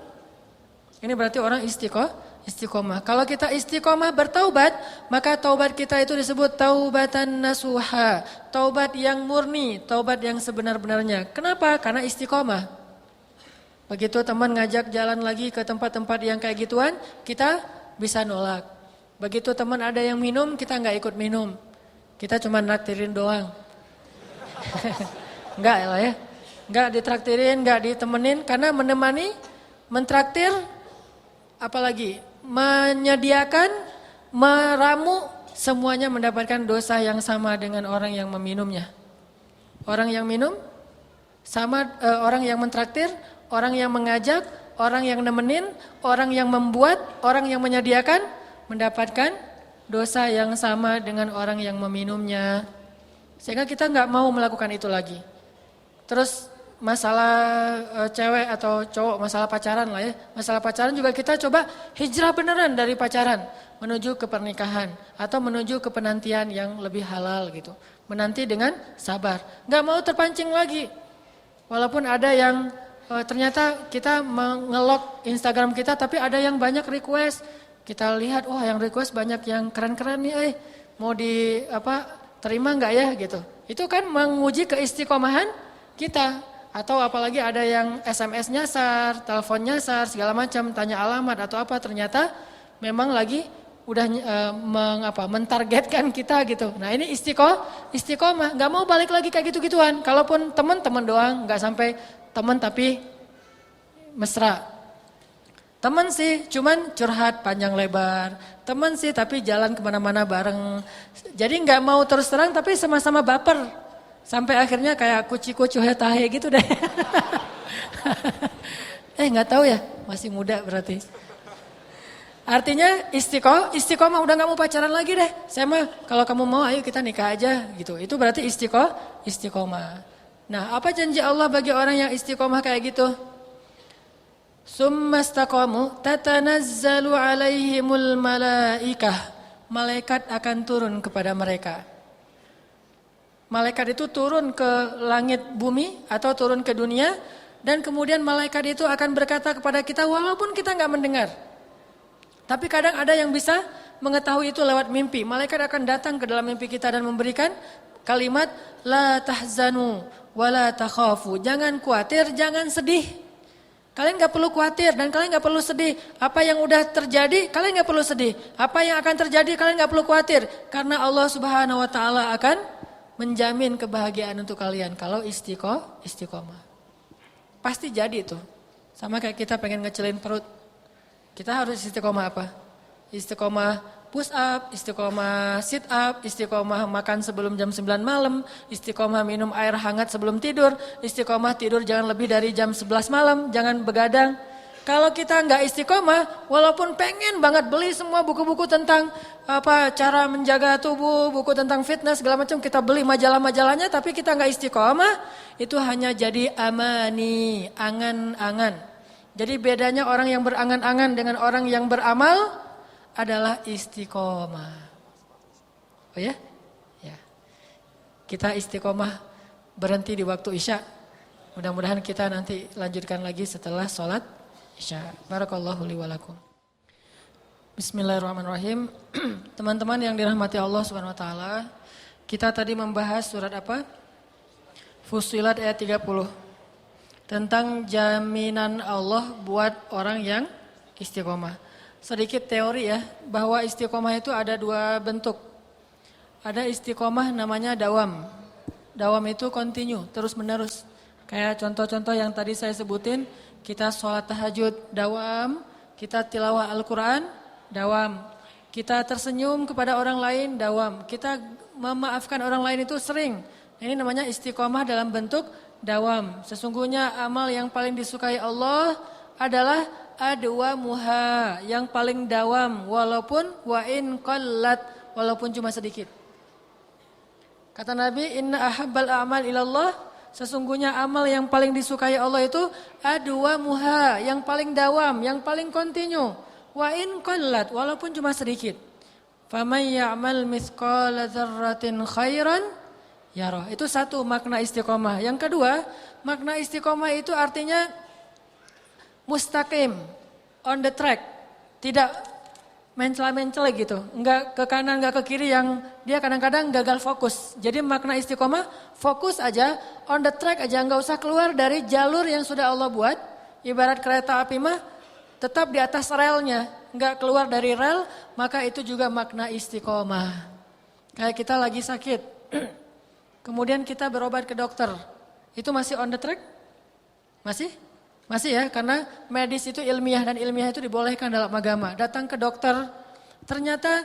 Ini berarti orang Istiqomah. Kalau kita istiqomah bertaubat, maka taubat kita itu disebut taubatan nasuha. Taubat yang murni, taubat yang sebenar-benarnya. Kenapa? Karena istiqomah. Begitu teman ngajak jalan lagi ke tempat-tempat yang kayak gituan, kita bisa nolak. Begitu teman ada yang minum, kita nggak ikut minum. Kita cuma naktirin doang. Enggak lah ya. Enggak ditraktirin, enggak ditemenin. Karena menemani, mentraktir, apalagi menyediakan, meramu, semuanya mendapatkan dosa yang sama dengan orang yang meminumnya. Orang yang minum, sama orang yang mentraktir, orang yang mengajak, orang yang nemenin, orang yang membuat, orang yang menyediakan, mendapatkan dosa yang sama dengan orang yang meminumnya. Sehingga kita nggak mau melakukan itu lagi. Terus masalah cewek atau cowok, masalah pacaran lah ya. Masalah pacaran juga kita coba hijrah beneran dari pacaran menuju ke pernikahan atau menuju ke penantian yang lebih halal gitu. Menanti dengan sabar. Nggak mau terpancing lagi. Walaupun ada yang ternyata kita mengelok Instagram kita tapi ada yang banyak request. Kita lihat, wah yang request banyak yang keren-keren nih, mau terima nggak ya gitu. Itu kan menguji keistiqomahan kita. Atau apalagi ada yang SMS nyasar, telepon nyasar, segala macam, tanya alamat atau apa, ternyata memang lagi udah mentargetkan kita gitu. Nah ini istiqomah, nggak mau balik lagi kayak gitu-gituan. Kalaupun teman-teman doang, nggak sampai teman tapi mesra. Teman sih cuman curhat panjang lebar, teman sih tapi jalan kemana-mana bareng. Jadi nggak mau terus terang tapi sama-sama baper. Sampai akhirnya kayak kuci-kucu hetahe gitu deh. Nggak tahu ya, masih muda berarti. Artinya istiqomah udah nggak mau pacaran lagi deh. Saya mah kalau kamu mau ayo kita nikah aja gitu. Itu berarti istiqomah. Nah, apa janji Allah bagi orang yang istiqomah kayak gitu? Summastaqamu tatanazzalu alaihimul malaikah. Malaikat akan turun kepada mereka. Malaikat itu turun ke langit bumi atau turun ke dunia dan kemudian malaikat itu akan berkata kepada kita walaupun kita nggak mendengar. Tapi kadang ada yang bisa mengetahui itu lewat mimpi. Malaikat akan datang ke dalam mimpi kita dan memberikan kalimat la tahzanu wa la takhafu. Jangan khawatir, jangan sedih. Kalian nggak perlu khawatir dan kalian nggak perlu sedih. Apa yang udah terjadi kalian nggak perlu sedih. Apa yang akan terjadi kalian nggak perlu khawatir karena Allah Subhanahu Wa Taala akan menjamin kebahagiaan untuk kalian kalau istiqomah. Pasti jadi tuh. Sama kayak kita pengen ngecelin perut. Kita harus istiqomah apa? Istiqomah push up, istiqomah sit up, istiqomah makan sebelum jam 9 malam, istiqomah minum air hangat sebelum tidur, istiqomah tidur jangan lebih dari jam 11 malam, jangan begadang. Kalau kita nggak istiqomah, walaupun pengen banget beli semua buku-buku tentang cara menjaga tubuh, buku tentang fitness segala macam, kita beli majalah-majalahnya, tapi kita nggak istiqomah, itu hanya jadi amani, angan-angan. Jadi bedanya orang yang berangan-angan dengan orang yang beramal adalah istiqomah. Oh ya? Ya. Kita istiqomah berhenti di waktu Isya. Mudah-mudahan kita nanti lanjutkan lagi setelah sholat Isya. Barakallahu li wa lakum. Bismillahirrahmanirrahim. Teman-teman yang dirahmati Allah Subhanahu wa taala, kita tadi membahas surat apa? Fussilat ayat 30. Tentang jaminan Allah buat orang yang istiqomah. Sedikit teori ya, bahwa istiqomah itu ada dua bentuk. Ada istiqomah namanya dawam. Dawam itu continue, terus menerus. Kayak contoh-contoh yang tadi saya sebutin, kita sholat tahajud, dawam. Kita tilawah Al-Quran, dawam. Kita tersenyum kepada orang lain, dawam. Kita memaafkan orang lain itu sering. Ini namanya istiqomah dalam bentuk dawam. Sesungguhnya amal yang paling disukai Allah adalah adwamuha, yang paling dawam. Walaupun wa in qallat, walaupun cuma sedikit. Kata Nabi, inna ahabbal a'mal ilallah, sesungguhnya amal yang paling disukai Allah itu adwamuha, yang paling dawam, yang paling kontinu. Wa in qallat, walaupun cuma sedikit. Faman ya'mal mithqala dzarratin khairan yarah. Itu satu makna istiqomah. Yang kedua, makna istiqomah itu artinya mustaqim, on the track. Tidak mencela-mencela gitu. Enggak ke kanan, enggak ke kiri yang dia kadang-kadang gagal fokus. Jadi makna istiqomah, fokus aja, on the track aja, enggak usah keluar dari jalur yang sudah Allah buat. Ibarat kereta api mah tetap di atas relnya, enggak keluar dari rel, maka itu juga makna istiqomah. Kayak kita lagi sakit, kemudian kita berobat ke dokter, itu masih on the track? Masih? Masih ya, karena medis itu ilmiah dan ilmiah itu dibolehkan dalam agama. Datang ke dokter, ternyata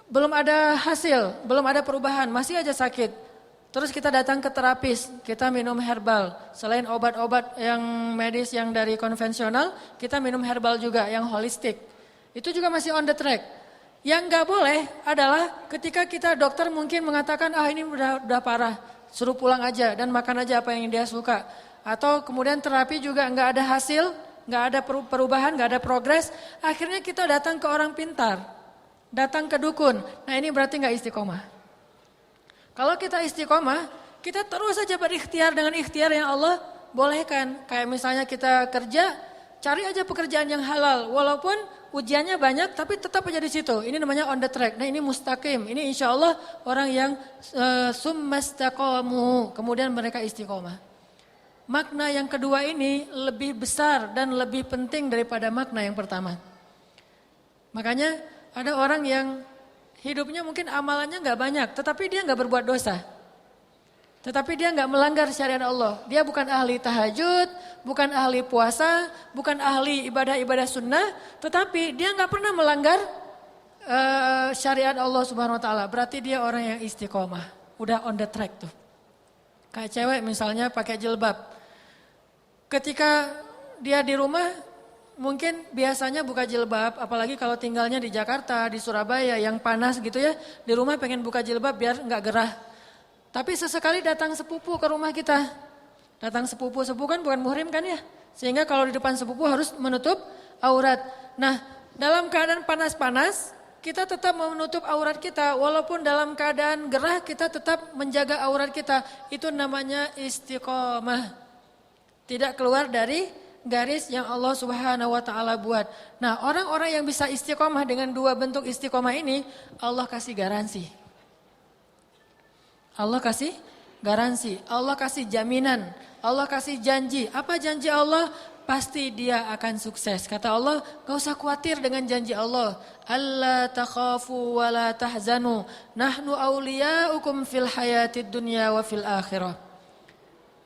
belum ada hasil, belum ada perubahan, masih aja sakit. Terus kita datang ke terapis, kita minum herbal. Selain obat-obat yang medis yang dari konvensional, kita minum herbal juga yang holistik. Itu juga masih on the track. Yang nggak boleh adalah ketika kita dokter mungkin mengatakan, ini udah parah, suruh pulang aja dan makan aja apa yang dia suka. Atau kemudian terapi juga nggak ada hasil, nggak ada perubahan, nggak ada progres. Akhirnya kita datang ke orang pintar, datang ke dukun. Nah ini berarti nggak istiqomah. Kalau kita istiqomah, kita terus saja berikhtiar dengan ikhtiar yang Allah bolehkan. Kayak misalnya kita kerja, cari aja pekerjaan yang halal. Walaupun ujiannya banyak, tapi tetap aja di situ. Ini namanya on the track. Nah ini mustaqim. Ini insya Allah orang yang summastaqamu. Kemudian mereka istiqomah. Makna yang kedua ini lebih besar dan lebih penting daripada makna yang pertama. Makanya ada orang yang hidupnya mungkin amalannya nggak banyak, tetapi dia nggak berbuat dosa. Tetapi dia nggak melanggar syariat Allah. Dia bukan ahli tahajud, bukan ahli puasa, bukan ahli ibadah-ibadah sunnah, tetapi dia nggak pernah melanggar syariat Allah Subhanahu Wa Taala. Berarti dia orang yang istiqomah, udah on the track tuh. Kayak cewek misalnya pakai jilbab. Ketika dia di rumah mungkin biasanya buka jilbab, apalagi kalau tinggalnya di Jakarta, di Surabaya yang panas gitu ya. Di rumah pengen buka jilbab biar nggak gerah. Tapi sesekali datang sepupu ke rumah kita. Datang sepupu kan bukan muhrim kan ya. Sehingga kalau di depan sepupu harus menutup aurat. Nah dalam keadaan panas-panas kita tetap menutup aurat kita. Walaupun dalam keadaan gerah kita tetap menjaga aurat kita. Itu namanya istiqomah. Tidak keluar dari garis yang Allah Subhanahu Wa Taala buat. Nah orang-orang yang bisa istiqomah dengan dua bentuk istiqomah ini, Allah kasih garansi. Allah kasih garansi, Allah kasih jaminan, Allah kasih janji. Apa janji Allah? Pasti dia akan sukses. Kata Allah, gak usah khawatir dengan janji Allah. Alla takhafu wa la tahzanu, nahnu awliyaukum fil hayatid dunya wa fil akhirah.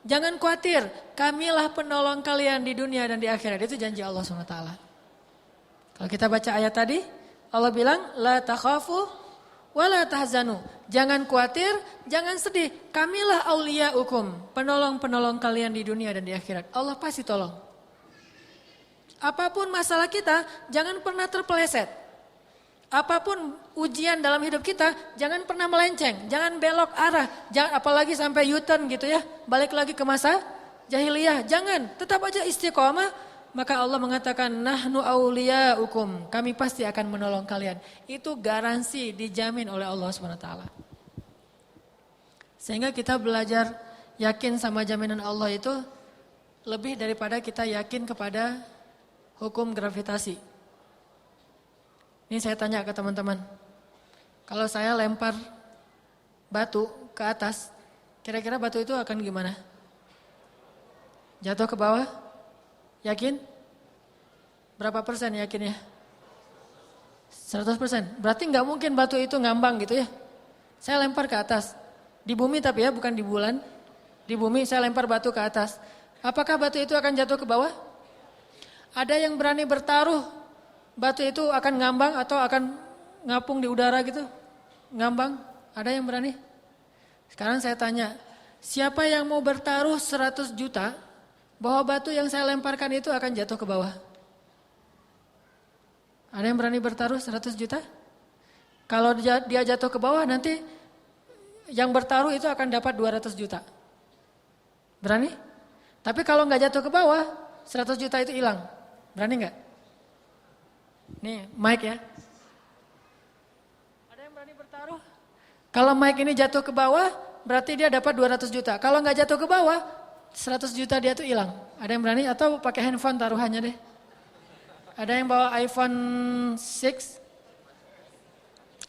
Jangan khawatir, kamilah penolong kalian di dunia dan di akhirat. Itu janji Allah SWT. Kalau kita baca ayat tadi, Allah bilang, la takhafu wa la tahzanu. Jangan khawatir, jangan sedih. Kamilah awliyaukum, penolong-penolong kalian di dunia dan di akhirat. Allah pasti tolong. Apapun masalah kita, jangan pernah terpeleset. Apapun ujian dalam hidup kita, jangan pernah melenceng, jangan belok arah, jangan apalagi sampai U-turn gitu ya, balik lagi ke masa jahiliyah, jangan, tetap aja istiqomah. Maka Allah mengatakan, nahnu awliyaukum, kami pasti akan menolong kalian. Itu garansi dijamin oleh Allah SWT. Sehingga kita belajar yakin sama jaminan Allah itu lebih daripada kita yakin kepada hukum gravitasi. Ini saya tanya ke teman-teman, kalau saya lempar batu ke atas, kira-kira batu itu akan gimana? Jatuh ke bawah? Yakin? Berapa persen yakinnya? 100%. Berarti nggak mungkin batu itu ngambang gitu ya. Saya lempar ke atas, di bumi tapi ya bukan di bulan. Di bumi saya lempar batu ke atas. Apakah batu itu akan jatuh ke bawah? Ada yang berani bertaruh batu itu akan ngambang atau akan ngapung di udara gitu? Ngambang? Ada yang berani? Sekarang saya tanya, siapa yang mau bertaruh 100 juta bahwa batu yang saya lemparkan itu akan jatuh ke bawah? Ada yang berani bertaruh 100 juta? Kalau dia jatuh ke bawah nanti yang bertaruh itu akan dapat 200 juta. Berani? Tapi kalau nggak jatuh ke bawah, 100 juta itu hilang. Berani nggak? Nih, mic ya. Ada yang berani bertaruh? Kalau mic ini jatuh ke bawah, berarti dia dapat 200 juta. Kalau nggak jatuh ke bawah, 100 juta dia tuh hilang. Ada yang berani atau pakai handphone taruhannya deh? Ada yang bawa iPhone 6?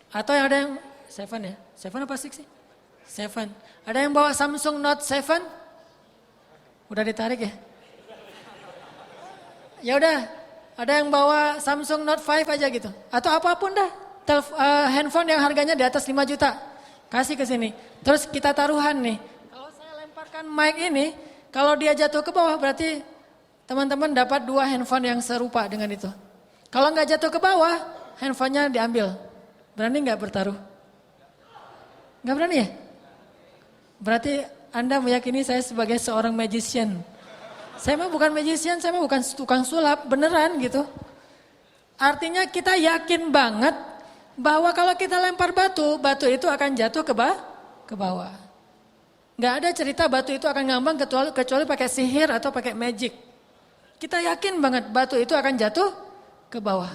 Atau yang ada yang 7 ya? 7 apa 6 sih? 7. Ada yang bawa Samsung Note 7? Udah ditarik ya? Ya udah, ada yang bawa Samsung Note 5 aja gitu. Atau apapun dah. Handphone yang harganya di atas 5 juta. Kasih ke sini. Terus kita taruhan nih. Kalau saya lemparkan mic ini, kalau dia jatuh ke bawah berarti teman-teman dapat 2 handphone yang serupa dengan itu. Kalau nggak jatuh ke bawah, handphonenya diambil. Berani nggak bertaruh? Nggak berani ya? Berarti Anda meyakini saya sebagai seorang magician. Saya mah bukan magician, saya mah bukan tukang sulap, beneran gitu. Artinya kita yakin banget bahwa kalau kita lempar batu, batu itu akan jatuh ke bawah. Nggak ada cerita batu itu akan ngambang kecuali pakai sihir atau pakai magic. Kita yakin banget batu itu akan jatuh ke bawah.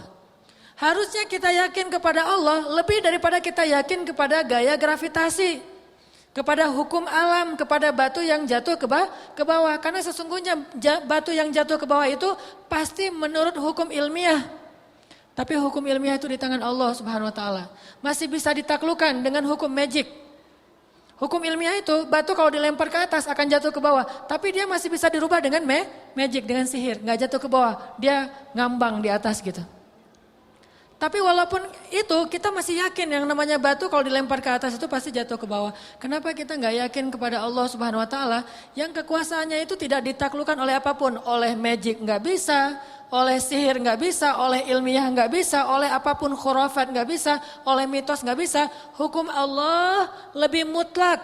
Harusnya kita yakin kepada Allah lebih daripada kita yakin kepada gaya gravitasi. Kepada hukum alam, kepada batu yang jatuh ke bawah. Karena sesungguhnya batu yang jatuh ke bawah itu pasti menurut hukum ilmiah. Tapi hukum ilmiah itu di tangan Allah Subhanahu wa taala. Masih bisa ditaklukkan dengan hukum magic. Hukum ilmiah itu batu kalau dilempar ke atas akan jatuh ke bawah. Tapi dia masih bisa dirubah dengan magic, dengan sihir. Nggak jatuh ke bawah, dia ngambang di atas gitu. Tapi walaupun itu kita masih yakin yang namanya batu kalau dilempar ke atas itu pasti jatuh ke bawah. Kenapa kita nggak yakin kepada Allah Subhanahu wa taala yang kekuasaannya itu tidak ditaklukkan oleh apapun, oleh magic nggak bisa, oleh sihir nggak bisa, oleh ilmiah nggak bisa, oleh apapun khurafat nggak bisa, oleh mitos nggak bisa. Hukum Allah lebih mutlak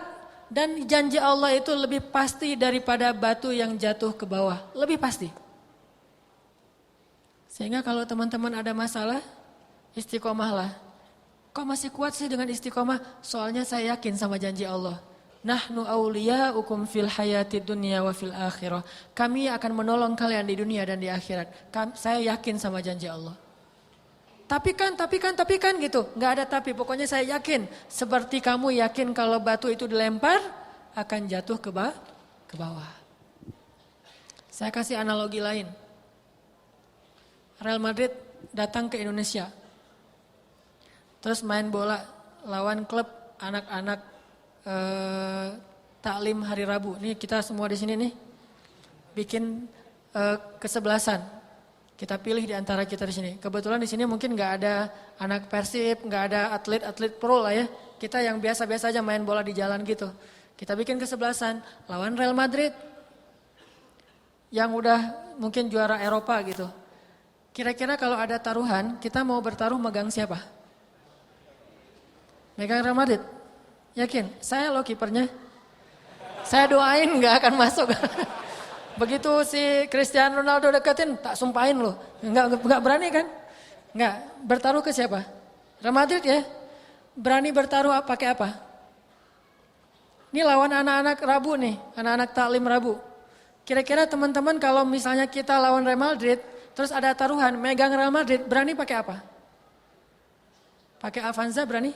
dan janji Allah itu lebih pasti daripada batu yang jatuh ke bawah, lebih pasti. Sehingga kalau teman-teman ada masalah, istiqomahlah. Kok masih kuat sih dengan istiqomah? Soalnya saya yakin sama janji Allah. Nahnu awliya'ukum fil hayatid dunya wa fil akhirah. Kami akan menolong kalian di dunia dan di akhirat. Saya yakin sama janji Allah. Tapi kan gitu. Nggak ada tapi, pokoknya saya yakin. Seperti kamu yakin kalau batu itu dilempar akan jatuh ke bawah. Saya kasih analogi lain. Real Madrid datang ke Indonesia. Terus main bola lawan klub anak-anak taklim hari Rabu. Nih kita semua di sini nih bikin kesebelasan. Kita pilih di antara kita di sini. Kebetulan di sini mungkin nggak ada anak Persib, nggak ada atlet-atlet pro lah ya. Kita yang biasa-biasa aja main bola di jalan gitu. Kita bikin kesebelasan lawan Real Madrid yang udah mungkin juara Eropa gitu. Kira-kira kalau ada taruhan, kita mau bertaruh megang siapa? Megang Real Madrid? Yakin? Saya loh kipernya. Saya doain gak akan masuk. Begitu si Cristiano Ronaldo deketin, tak sumpahin loh. Enggak berani kan? Enggak. Bertaruh ke siapa? Real Madrid ya? Berani bertaruh pakai apa? Ini lawan anak-anak Rabu nih, anak-anak taklim Rabu. Kira-kira teman-teman kalau misalnya kita lawan Real Madrid, terus ada taruhan, megang Real Madrid, berani pakai apa? Pakai Avanza berani?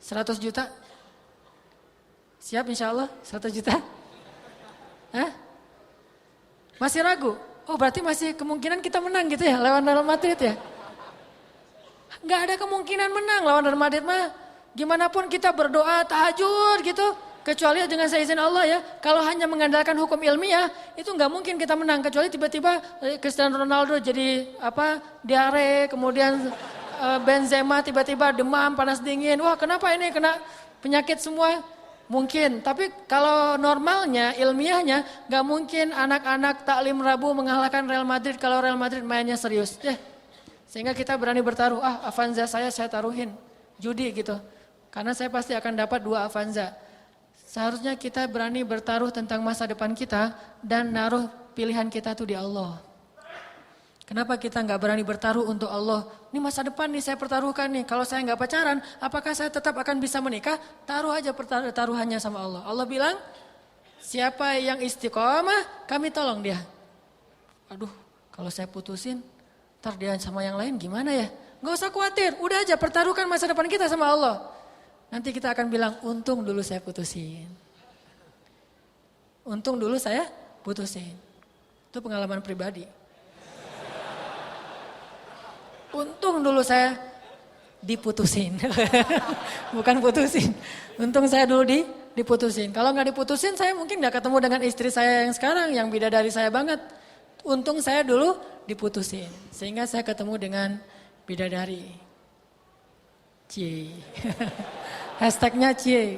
100 juta? Siap insya Allah 100 juta? Hah? Masih ragu? Oh berarti masih kemungkinan kita menang gitu ya lawan Real Madrid ya? Gak ada kemungkinan menang lawan Real Madrid mah. Gimana pun kita berdoa tahajud gitu. Kecuali dengan seizin Allah ya. Kalau hanya mengandalkan hukum ilmiah itu gak mungkin kita menang. Kecuali tiba-tiba Cristiano Ronaldo jadi diare kemudian Benzema tiba-tiba demam, panas dingin. Wah kenapa ini kena penyakit semua? Mungkin. Tapi kalau normalnya, ilmiahnya gak mungkin anak-anak taklim Rabu mengalahkan Real Madrid kalau Real Madrid mainnya serius. Sehingga kita berani bertaruh. Avanza saya taruhin. Judi gitu. Karena saya pasti akan dapat 2 Avanza. Seharusnya kita berani bertaruh tentang masa depan kita dan naruh pilihan kita tuh di Allah. Kenapa kita nggak berani bertaruh untuk Allah? Ini masa depan nih saya pertaruhkan nih. Kalau saya nggak pacaran, apakah saya tetap akan bisa menikah? Taruh aja taruhannya sama Allah. Allah bilang, siapa yang istiqomah, kami tolong dia. Aduh, kalau saya putusin, ntar dia sama yang lain gimana ya? Nggak usah khawatir, udah aja pertaruhkan masa depan kita sama Allah. Nanti kita akan bilang, untung dulu saya putusin. Untung dulu saya putusin. Itu pengalaman pribadi. Untung dulu saya diputusin. Bukan putusin. Untung saya dulu diputusin. Kalau nggak diputusin saya mungkin nggak ketemu dengan istri saya yang sekarang yang bidadari saya banget. Untung saya dulu diputusin. Sehingga saya ketemu dengan bidadari. Cie. Hashtagnya cie.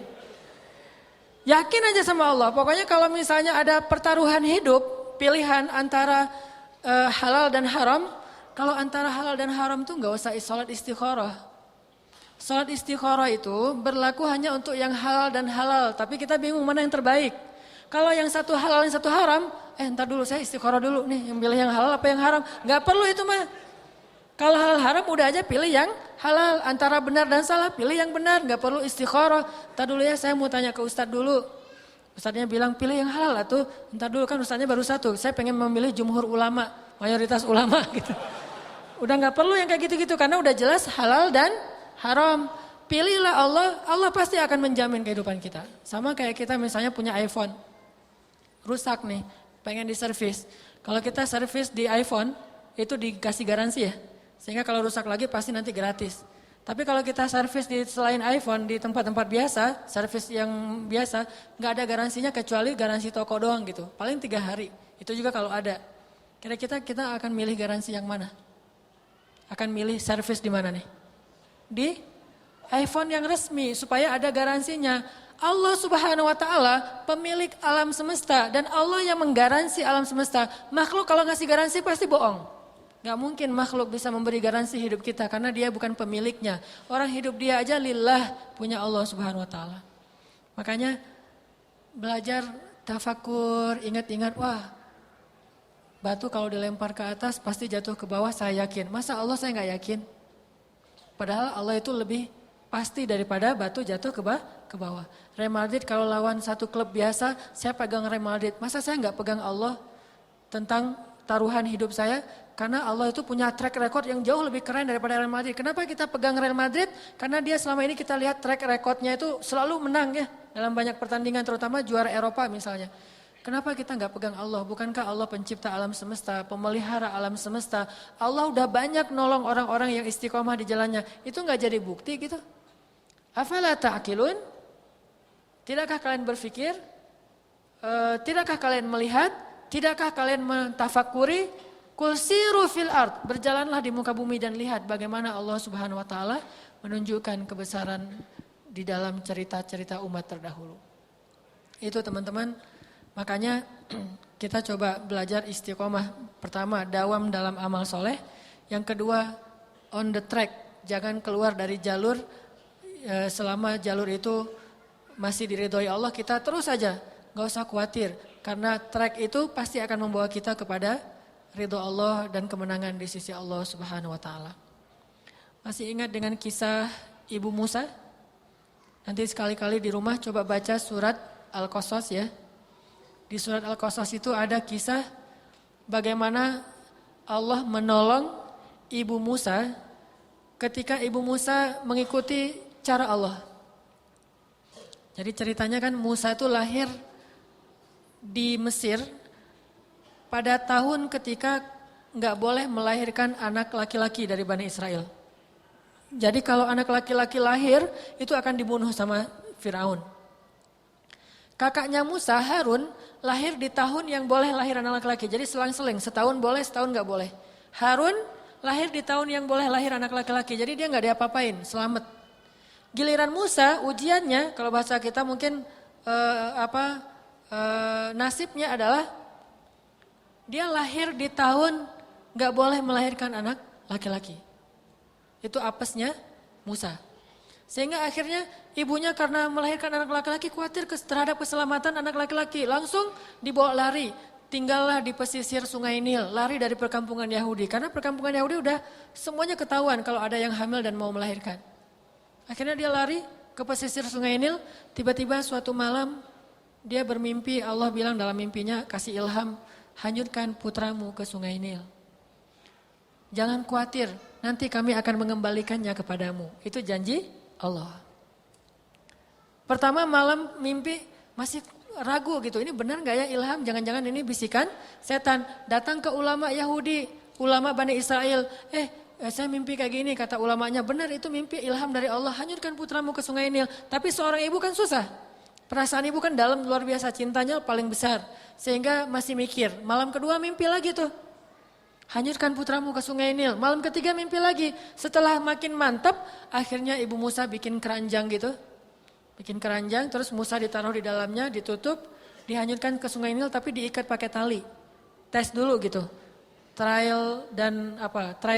Yakin aja sama Allah. Pokoknya kalau misalnya ada pertaruhan hidup, pilihan antara halal dan haram. Kalau antara halal dan haram tuh nggak usah sholat istikharah. Sholat istikharah itu berlaku hanya untuk yang halal dan halal. Tapi kita bingung mana yang terbaik. Kalau yang satu halal, yang satu haram. Ntar dulu saya istikharah dulu nih. Yang pilih yang halal apa yang haram. Gak perlu itu mah. Kalau halal haram udah aja pilih yang halal. Antara benar dan salah pilih yang benar. Gak perlu istikharah. Ntar dulu ya saya mau tanya ke Ustadz dulu. Ustadznya bilang pilih yang halal atau ntar dulu kan Ustadznya baru satu. Saya pengen memilih jumhur ulama. Mayoritas ulama gitu. Udah gak perlu yang kayak gitu-gitu. Karena udah jelas halal dan haram. Pilihlah Allah, Allah pasti akan menjamin kehidupan kita. Sama kayak kita misalnya punya iPhone. Rusak nih, pengen diservis. Kalau kita servis di iPhone, itu dikasih garansi ya. Sehingga kalau rusak lagi pasti nanti gratis. Tapi kalau kita servis di selain iPhone, di tempat-tempat biasa, servis yang biasa, nggak ada garansinya kecuali garansi toko doang gitu. Paling 3 hari, itu juga kalau ada. Kira-kira kita akan milih garansi yang mana? Akan milih servis di mana nih? Di iPhone yang resmi supaya ada garansinya. Allah Subhanahu wa taala pemilik alam semesta dan Allah yang menggaransi alam semesta. Makhluk kalau ngasih garansi pasti bohong. Gak mungkin makhluk bisa memberi garansi hidup kita karena dia bukan pemiliknya. Orang hidup dia aja lillah punya Allah Subhanahu wa taala. Makanya belajar tafakur, ingat-ingat, wah batu kalau dilempar ke atas pasti jatuh ke bawah, saya yakin. Masa Allah saya nggak yakin? Padahal Allah itu lebih pasti daripada batu jatuh ke bawah. Real Madrid kalau lawan satu klub biasa, saya pegang Real Madrid. Masa saya nggak pegang Allah tentang taruhan hidup saya? Karena Allah itu punya track record yang jauh lebih keren daripada Real Madrid. Kenapa kita pegang Real Madrid? Karena dia selama ini kita lihat track recordnya itu selalu menang ya. Dalam banyak pertandingan terutama juara Eropa misalnya. Kenapa kita nggak pegang Allah? Bukankah Allah pencipta alam semesta, pemelihara alam semesta? Allah udah banyak nolong orang-orang yang istiqomah di jalannya. Itu nggak jadi bukti gitu? Afala ta'qilun? Tidakkah kalian berpikir? Tidakkah kalian melihat? Tidakkah kalian mentafakuri? Qul siru fil ard. Berjalanlah di muka bumi dan lihat bagaimana Allah Subhanahu wa taala menunjukkan kebesaran di dalam cerita-cerita umat terdahulu. Itu teman-teman. Makanya kita coba belajar istiqomah. Pertama, dawam dalam amal soleh. Yang kedua, on the track. Jangan keluar dari jalur selama jalur itu masih diridhoi Allah. Kita terus saja, gak usah khawatir. Karena track itu pasti akan membawa kita kepada ridho Allah dan kemenangan di sisi Allah Subhanahu wa taala. Masih ingat dengan kisah Ibu Musa? Nanti sekali-kali di rumah coba baca surat Al-Qasas ya. Di surat Al-Qasas itu ada kisah bagaimana Allah menolong Ibu Musa ketika Ibu Musa mengikuti cara Allah. Jadi ceritanya kan Musa itu lahir di Mesir pada tahun ketika nggak boleh melahirkan anak laki-laki dari Bani Israel. Jadi kalau anak laki-laki lahir itu akan dibunuh sama Firaun. Kakaknya Musa, Harun, lahir di tahun yang boleh lahir anak laki-laki. Jadi selang-seling, setahun boleh, setahun gak boleh. Harun lahir di tahun yang boleh lahir anak laki-laki. Jadi dia gak diapa-apain, selamat. Giliran Musa, ujiannya, kalau bahasa kita mungkin nasibnya adalah dia lahir di tahun gak boleh melahirkan anak laki-laki. Itu apesnya Musa. Sehingga akhirnya ibunya karena melahirkan anak laki-laki khawatir terhadap keselamatan anak laki-laki. Langsung dibawa lari. Tinggallah di pesisir Sungai Nil. Lari dari perkampungan Yahudi. Karena perkampungan Yahudi udah semuanya ketahuan kalau ada yang hamil dan mau melahirkan. Akhirnya dia lari ke pesisir Sungai Nil. Tiba-tiba suatu malam dia bermimpi. Allah bilang dalam mimpinya kasih ilham. Hanyutkan putramu ke Sungai Nil. Jangan khawatir. Nanti kami akan mengembalikannya kepadamu. Itu janji Allah. Pertama malam mimpi masih ragu gitu. Ini benar gak ya ilham? Jangan-jangan ini bisikan setan. Datang ke ulama Yahudi, ulama Bani Israel. Saya mimpi kayak gini, kata ulamanya, benar itu mimpi ilham dari Allah, hanyutkan putramu ke sungai Nil. Tapi seorang ibu kan susah. Perasaan ibu kan dalam luar biasa, cintanya paling besar. Sehingga masih mikir, malam kedua mimpi lagi tuh. Hanyutkan putramu ke sungai Nil. Malam ketiga mimpi lagi. Setelah makin mantap, akhirnya ibu Musa bikin keranjang gitu. Bikin keranjang, terus Musa ditaruh di dalamnya, ditutup, dihanyutkan ke sungai Nil tapi diikat pakai tali. Tes dulu gitu. Try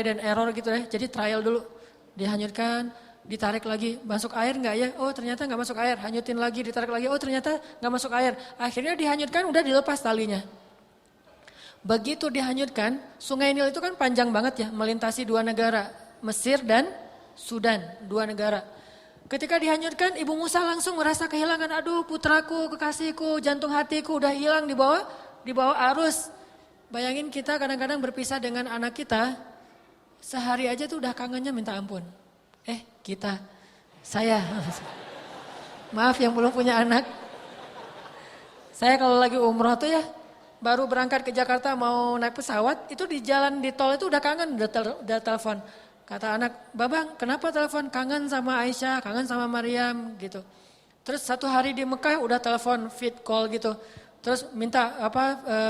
dan error gitu ya. Jadi trial dulu. Dihanyutkan, ditarik lagi, masuk air enggak ya? Oh ternyata enggak masuk air. Hanyutin lagi, ditarik lagi. Oh ternyata enggak masuk air. Akhirnya dihanyutkan, udah dilepas talinya. Begitu dihanyutkan, sungai Nil itu kan panjang banget ya, melintasi dua negara, Mesir dan Sudan, dua negara. Ketika dihanyutkan, ibu Musa langsung merasa kehilangan, aduh putraku, kekasihku, jantung hatiku udah hilang di bawah arus. Bayangin kita kadang-kadang berpisah dengan anak kita, sehari aja tuh udah kangennya minta ampun. Saya, maaf yang belum punya anak. Saya kalau lagi umroh tuh ya, baru berangkat ke Jakarta mau naik pesawat, itu di jalan di tol itu udah kangen, udah telepon. Kata anak, Babang kenapa telepon, kangen sama Aisyah, kangen sama Maryam gitu. Terus satu hari di Mekah udah telepon fit call gitu. Terus minta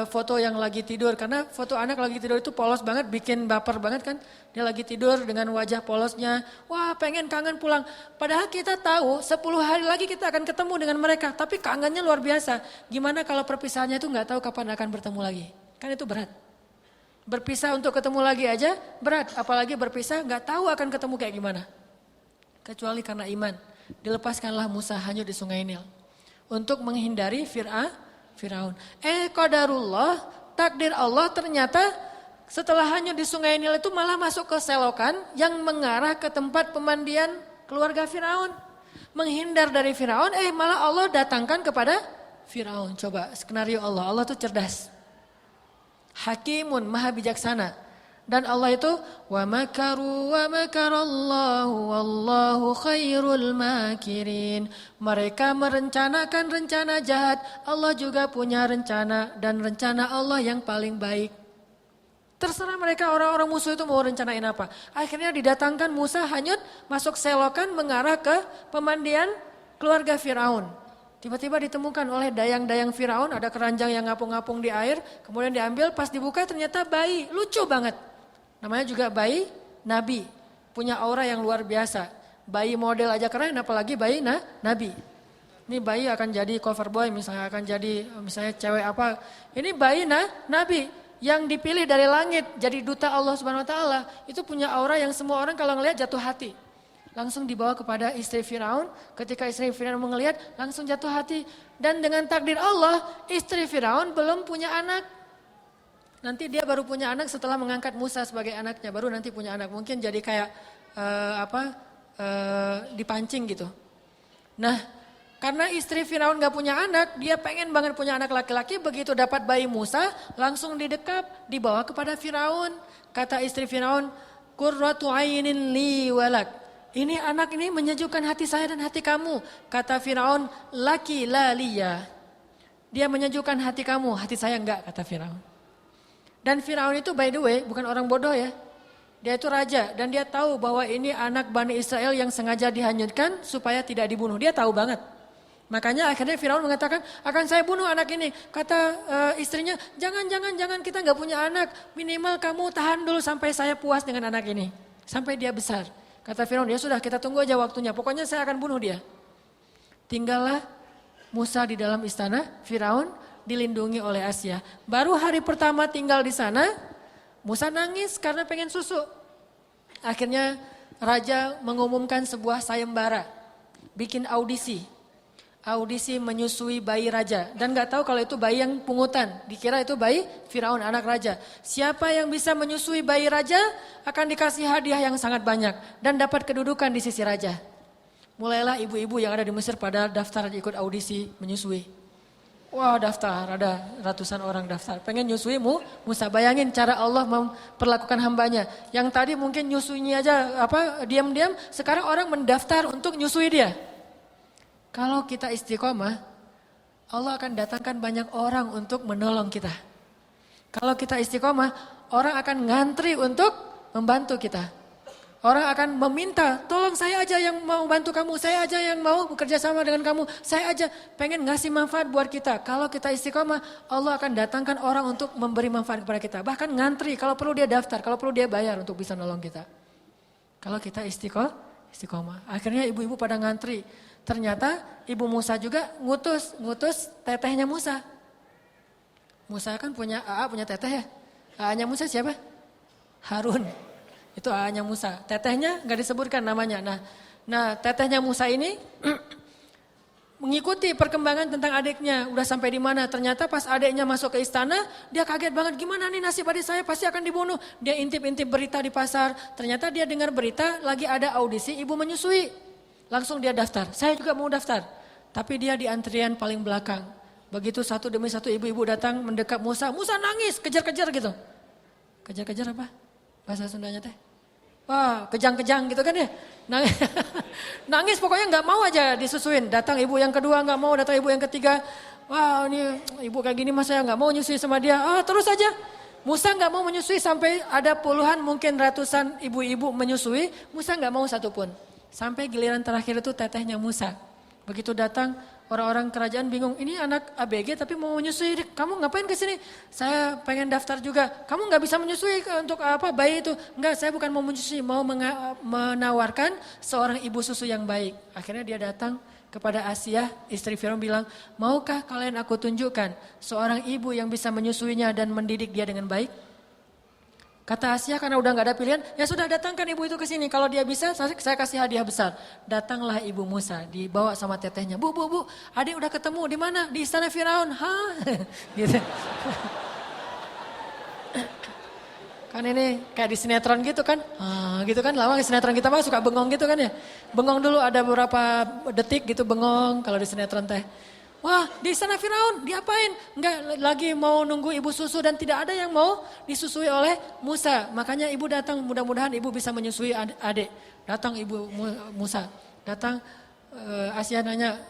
foto yang lagi tidur, karena foto anak lagi tidur itu polos banget, bikin baper banget kan. Dia lagi tidur dengan wajah polosnya, wah pengen kangen pulang. Padahal kita tahu 10 hari lagi kita akan ketemu dengan mereka, tapi kangennya luar biasa. Gimana kalau perpisahannya itu gak tahu kapan akan bertemu lagi, kan itu berat. Berpisah untuk ketemu lagi aja berat, apalagi berpisah gak tahu akan ketemu kayak gimana. Kecuali karena iman, dilepaskanlah Musa hanyut di sungai Nil. Untuk menghindari Firaun. Qadarullah, takdir Allah ternyata setelah hanyut di sungai Nil itu malah masuk ke selokan yang mengarah ke tempat pemandian keluarga Firaun. Menghindar dari Firaun, malah Allah datangkan kepada Firaun. Coba skenario Allah, Allah tuh cerdas. Hakimun, maha bijaksana. Dan Allah itu wa makaru wa makarallahu wallahu khairul makirin. Mereka merencanakan rencana jahat, Allah juga punya rencana dan rencana Allah yang paling baik. Terserah mereka orang-orang musuh itu mau rencanain apa. Akhirnya didatangkan Musa hanyut masuk selokan mengarah ke pemandian keluarga Firaun. Tiba-tiba ditemukan oleh dayang-dayang Firaun, ada keranjang yang ngapung-ngapung di air, kemudian diambil, pas dibuka ternyata bayi, lucu banget. Namanya juga bayi Nabi, punya aura yang luar biasa. Bayi model aja keren, apalagi bayi Nabi. Ini bayi akan jadi cover boy, misalnya akan jadi misalnya cewek apa. Ini bayi Nabi yang dipilih dari langit, jadi duta Allah Subhanahu Wa Taala. Itu punya aura yang semua orang kalau ngelihat jatuh hati. Langsung dibawa kepada istri Firaun, ketika istri Firaun melihat langsung jatuh hati. Dan dengan takdir Allah, istri Firaun belum punya anak. Nanti dia baru punya anak setelah mengangkat Musa sebagai anaknya, baru nanti punya anak. Mungkin jadi kayak dipancing gitu. Nah, karena istri Firaun gak punya anak, dia pengen banget punya anak laki-laki. Begitu dapat bayi Musa, langsung didekap, dibawa kepada Firaun. Kata istri Firaun, qurratu ainin li walak. Ini anak ini menyejukkan hati saya dan hati kamu. Kata Firaun, laki la liya. Dia menyejukkan hati kamu, hati saya enggak, kata Firaun. Dan Firaun itu by the way bukan orang bodoh ya. Dia itu raja dan dia tahu bahwa ini anak Bani Israel yang sengaja dihanyutkan supaya tidak dibunuh. Dia tahu banget. Makanya akhirnya Firaun mengatakan, akan saya bunuh anak ini. Kata istrinya, jangan kita enggak punya anak. Minimal kamu tahan dulu sampai saya puas dengan anak ini. Sampai dia besar. Kata Firaun, ya sudah kita tunggu aja waktunya, pokoknya saya akan bunuh dia. Tinggallah Musa di dalam istana Firaun, dilindungi oleh Asia. Baru hari pertama tinggal di sana, Musa nangis karena pengen susu. Akhirnya raja mengumumkan sebuah sayembara, bikin audisi menyusui bayi raja. Dan gak tahu kalau itu bayi yang pungutan, dikira itu bayi Firaun anak raja. Siapa yang bisa menyusui bayi raja akan dikasih hadiah yang sangat banyak dan dapat kedudukan di sisi raja. Mulailah ibu-ibu yang ada di Mesir pada daftar ikut audisi menyusui. Wah daftar, ada ratusan orang daftar. Pengen nyusui Musa, bayangin cara Allah memperlakukan hambanya. Yang tadi mungkin nyusuinya aja diam-diam, sekarang orang mendaftar untuk nyusui dia. Kalau kita istiqomah, Allah akan datangkan banyak orang untuk menolong kita. Kalau kita istiqomah, orang akan ngantri untuk membantu kita. Orang akan meminta, tolong saya aja yang mau bantu kamu, saya aja yang mau bekerja sama dengan kamu, saya aja pengen ngasih manfaat buat kita. Kalau kita istiqomah, Allah akan datangkan orang untuk memberi manfaat kepada kita. Bahkan ngantri, kalau perlu dia daftar, kalau perlu dia bayar untuk bisa nolong kita. Kalau kita istiqomah. Akhirnya ibu-ibu pada ngantri. Ternyata ibu Musa juga ngutus tetehnya Musa. Musa kan punya punya teteh ya. AA-nya Musa siapa? Harun. Itu AA-nya Musa. Tetehnya nggak disebutkan namanya. Nah tetehnya Musa ini mengikuti perkembangan tentang adiknya. Udah sampai di mana? Ternyata pas adiknya masuk ke istana, dia kaget banget. Gimana nih nasib adik saya? Pasti akan dibunuh. Dia intip-intip berita di pasar. Ternyata dia dengar berita lagi ada audisi ibu menyusui. Langsung dia daftar. Saya juga mau daftar. Tapi dia di antrian paling belakang. Begitu satu demi satu ibu-ibu datang mendekat Musa. Musa nangis, kejar-kejar gitu. Kejar-kejar apa? Bahasa Sundanya teh? Wah, kejang-kejang gitu kan ya. Nangis pokoknya nggak mau aja disusuin. Datang ibu yang kedua nggak mau, datang ibu yang ketiga. Wah ini ibu kayak gini mas saya nggak mau nyusui sama dia. Terus aja. Musa nggak mau menyusui sampai ada puluhan mungkin ratusan ibu-ibu menyusui. Musa nggak mau satupun. Sampai giliran terakhir itu tetehnya Musa. Begitu datang orang-orang kerajaan bingung. Ini anak ABG tapi mau menyusui. Kamu ngapain ke sini? Saya pengen daftar juga. Kamu nggak bisa menyusui untuk apa bayi itu? Enggak, saya bukan mau menyusui, mau menawarkan seorang ibu susu yang baik. Akhirnya dia datang kepada Asia, istri Firaun bilang, maukah kalian aku tunjukkan seorang ibu yang bisa menyusuinya dan mendidik dia dengan baik? Kata Asia karena udah gak ada pilihan, ya sudah datangkan ibu itu ke sini. Kalau dia bisa, saya kasih hadiah besar. Datanglah ibu Musa, dibawa sama tetehnya. Bu, adik udah ketemu di mana? Di istana Firaun. Hah? Gitu. Kan ini kayak di sinetron gitu kan. Gitu kan, lama sinetron kita mah suka bengong gitu kan ya. Bengong dulu ada beberapa detik gitu bengong kalau di sinetron teh. Wah di istana Firaun diapain? Enggak lagi mau nunggu ibu susu dan tidak ada yang mau disusui oleh Musa. Makanya ibu datang mudah-mudahan ibu bisa menyusui adik. Datang ibu Musa. Datang Asia nanya,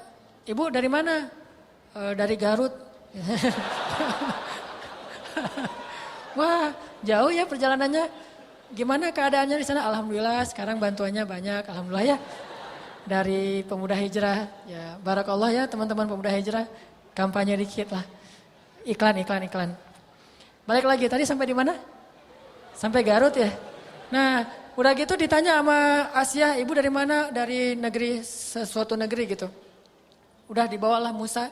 ibu dari mana? Dari Garut. Wah jauh ya perjalanannya. Gimana keadaannya di sana? Alhamdulillah sekarang bantuannya banyak. Alhamdulillah ya. Dari pemuda hijrah, ya barakallah ya teman-teman pemuda hijrah, kampanye dikit lah, iklan. Balik lagi, tadi sampai di mana? Sampai Garut ya. Nah, udah gitu ditanya sama Asia, ibu dari mana? Dari negeri, sesuatu negeri gitu. Udah dibawalah Musa,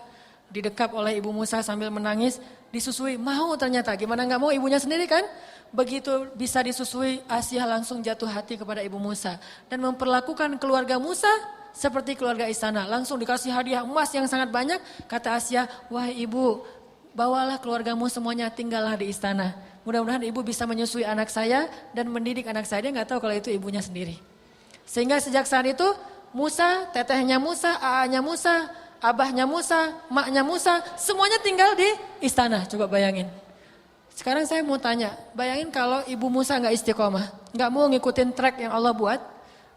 didekap oleh ibu Musa sambil menangis, disusui, mau ternyata, gimana gak mau ibunya sendiri kan? Begitu bisa disusui, Asia langsung jatuh hati kepada ibu Musa. Dan memperlakukan keluarga Musa seperti keluarga istana. Langsung dikasih hadiah emas yang sangat banyak. Kata Asia, wah ibu, bawalah keluargamu semuanya tinggallah di istana. Mudah-mudahan ibu bisa menyusui anak saya dan mendidik anak saya. Dia gak tahu kalau itu ibunya sendiri. Sehingga sejak saat itu, Musa, tetehnya Musa, AA-nya Musa, abahnya Musa, maknya Musa, semuanya tinggal di istana. Coba bayangin. Sekarang saya mau tanya, bayangin kalau ibu Musa gak istiqomah, gak mau ngikutin track yang Allah buat,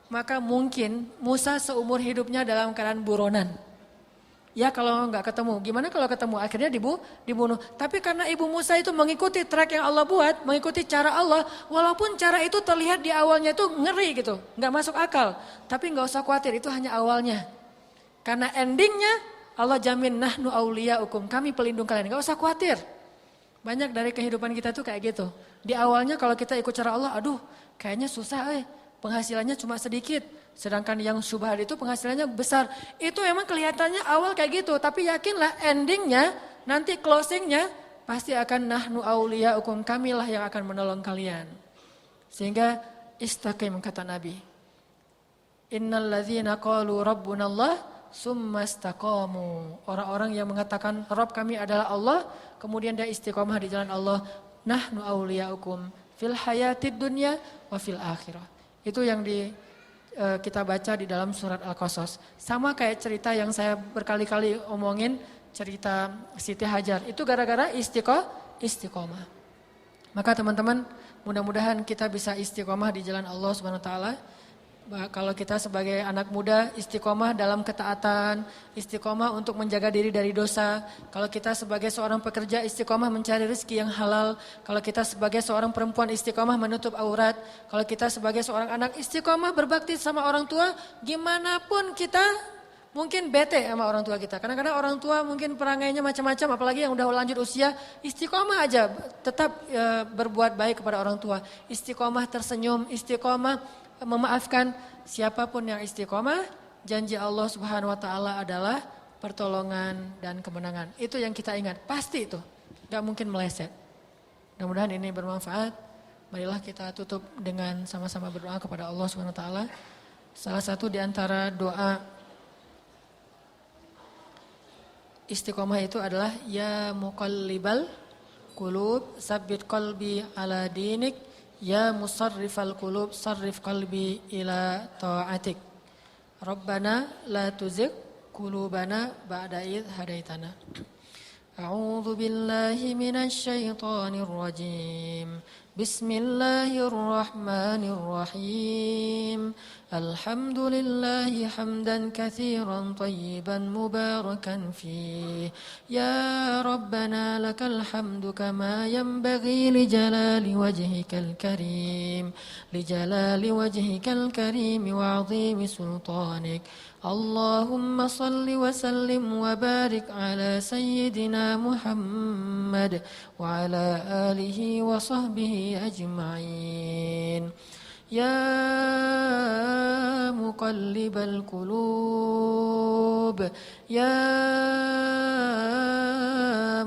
maka mungkin Musa seumur hidupnya dalam keadaan buronan. Ya kalau gak ketemu, gimana kalau ketemu? Akhirnya dibunuh. Tapi karena ibu Musa itu mengikuti track yang Allah buat, mengikuti cara Allah, walaupun cara itu terlihat di awalnya itu ngeri gitu, gak masuk akal. Tapi gak usah khawatir, itu hanya awalnya. Karena endingnya Allah jamin nahnu auliyaukum, kami pelindung kalian, gak usah khawatir. Banyak dari kehidupan kita tuh kayak gitu. Di awalnya kalau kita ikut cara Allah, aduh kayaknya susah penghasilannya cuma sedikit. Sedangkan yang syubhat itu penghasilannya besar. Itu emang kelihatannya awal kayak gitu. Tapi yakinlah endingnya, nanti closingnya pasti akan nahnu auliyaukum, kamilah yang akan menolong kalian. Sehingga istaqim kata Nabi. Innal ladzina qalu rabbunallah summa istaqamu. Orang-orang yang mengatakan Rabb kami adalah Allah, kemudian dia istiqomah di jalan Allah, nahnu auliyaukum fil hayatid dunya wa fil akhirah. Itu yang kita baca di dalam surat Al-Qasas. Sama kayak cerita yang saya berkali-kali omongin, cerita Siti Hajar. Itu gara-gara istiqomah. Maka teman-teman, mudah-mudahan kita bisa istiqomah di jalan Allah Subhanahu wa taala. Kalau kita sebagai anak muda istiqomah dalam ketaatan, istiqomah untuk menjaga diri dari dosa. Kalau kita sebagai seorang pekerja istiqomah mencari rezeki yang halal. Kalau kita sebagai seorang perempuan istiqomah menutup aurat. Kalau kita sebagai seorang anak istiqomah berbakti sama orang tua, gimana pun kita mungkin bete sama orang tua kita. Kadang-kadang orang tua mungkin perangainya macam-macam, apalagi yang udah lanjut usia, istiqomah aja, tetap berbuat baik kepada orang tua. Istiqomah tersenyum, istiqomah memaafkan. Siapapun yang istiqomah, janji Allah Subhanahu wa taala adalah pertolongan dan kemenangan. Itu yang kita ingat, pasti itu. Gak mungkin meleset. Mudah-mudahan ini bermanfaat. Marilah kita tutup dengan sama-sama berdoa kepada Allah Subhanahu wa taala. Salah satu di antara doa istiqomah itu adalah ya muqallibal qulub tsabbit qalbi ala dinik. Ya musarrifal qulub sarrif qalbi ila ta'atik. Rabbana la tuzigh qulubana ba'da idh hadaitana. A'udzu billahi minasy syaithanir rajim. Bismillahirrahmanirrahim. Alhamdulillahi hamdan katsiran tayyiban mubarakan fih. Ya Rabbana lakal hamdu kama yanbaghi li jalali wajhikal karim. Li jalali wajhikal karim wa 'azimi sultanik. Allahumma salli wa sallim wa barik ala sayyidina Muhammad wa ala alihi wa sahbihi ajma'in. Ya muqallibal qulub, ya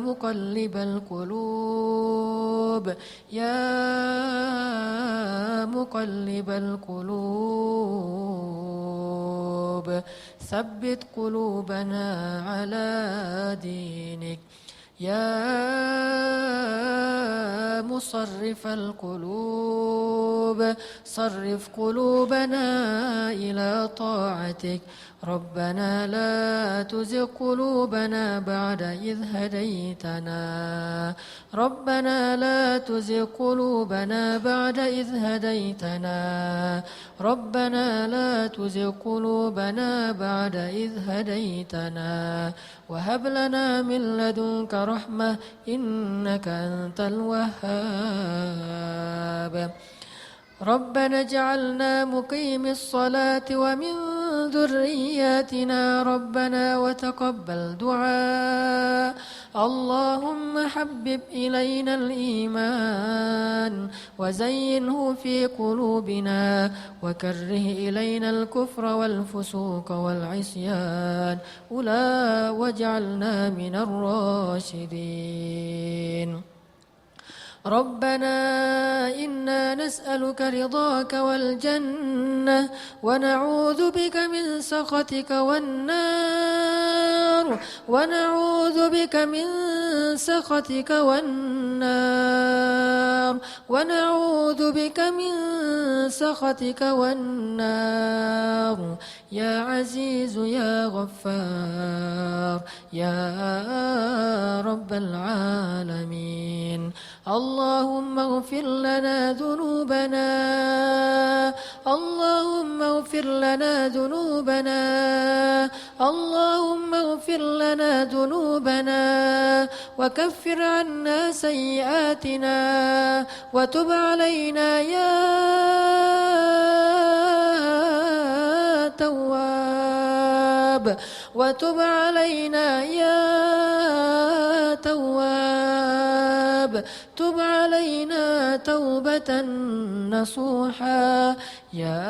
muqallibal qulub, ya muqallibal qulub, tsabbit qulubana ala dinik. يا مصرف القلوب صرف قلوبنا إلى طاعتك. ربنا لا تزغ قلوبنا بعد إذ هديتنا. ربنا لا تزغ قلوبنا بعد إذ هديتنا. ربنا لا تزغ قلوبنا بعد إذ هديتنا وهب لنا من لدنك رحمة إنك أنت الوهاب. ربنا اجعلنا مقيم الصلاة ومن ذرياتنا ربنا وتقبل دعاء. اللهم حبب إلينا الإيمان وزينه في قلوبنا وكره إلينا الكفر والفسوق والعصيان واجعلنا من الراشدين. ربنا إنا نسألك رضاك والجنة ونعوذ بك من سخطك والنار. ونعوذ بك من سخطك والنار. ونعوذ بك من سخطك والنار. يا عزيز يا غفار يا رب العالمين. اللهم اغفر لنا ذنوبنا. اللهم اغفر لنا ذنوبنا. اللهم اغفر لنا ذنوبنا وكفر عنا سيئاتنا وتب علينا يا تواب. وتب علينا يا تواب. تب علينا توبة نصوحا يا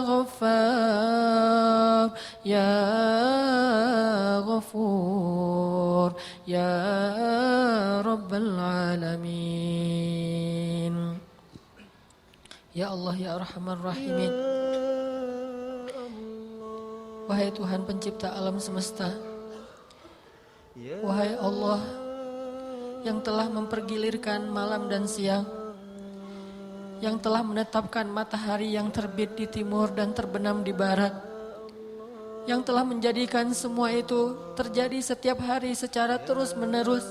غفار يا غفور يا رب العالمين. Ya Allah ya Arhamar Rahimin. Wahai Tuhan pencipta alam semesta, wahai Allah yang telah mempergilirkan malam dan siang, yang telah menetapkan matahari yang terbit di timur dan terbenam di barat, yang telah menjadikan semua itu terjadi setiap hari secara terus-menerus.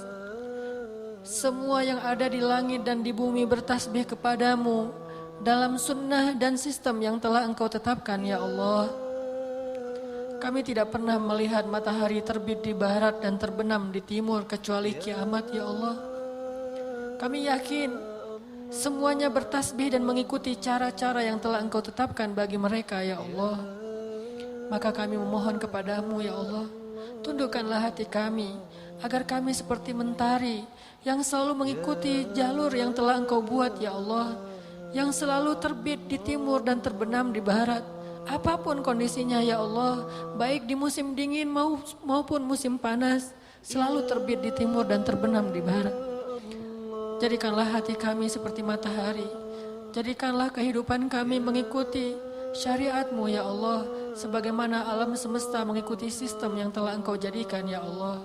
Semua yang ada di langit dan di bumi bertasbih kepadamu, dalam sunnah dan sistem yang telah Engkau tetapkan ya Allah. Kami tidak pernah melihat matahari terbit di barat dan terbenam di timur kecuali kiamat ya Allah. Kami yakin semuanya bertasbih dan mengikuti cara-cara yang telah Engkau tetapkan bagi mereka ya Allah. Maka kami memohon kepadamu ya Allah, tundukkanlah hati kami agar kami seperti mentari yang selalu mengikuti jalur yang telah Engkau buat ya Allah, yang selalu terbit di timur dan terbenam di barat. Apapun kondisinya ya Allah, baik di musim dingin maupun musim panas, selalu terbit di timur dan terbenam di barat. Jadikanlah hati kami seperti matahari. Jadikanlah kehidupan kami mengikuti syariat-Mu ya Allah, sebagaimana alam semesta mengikuti sistem yang telah Engkau jadikan ya Allah.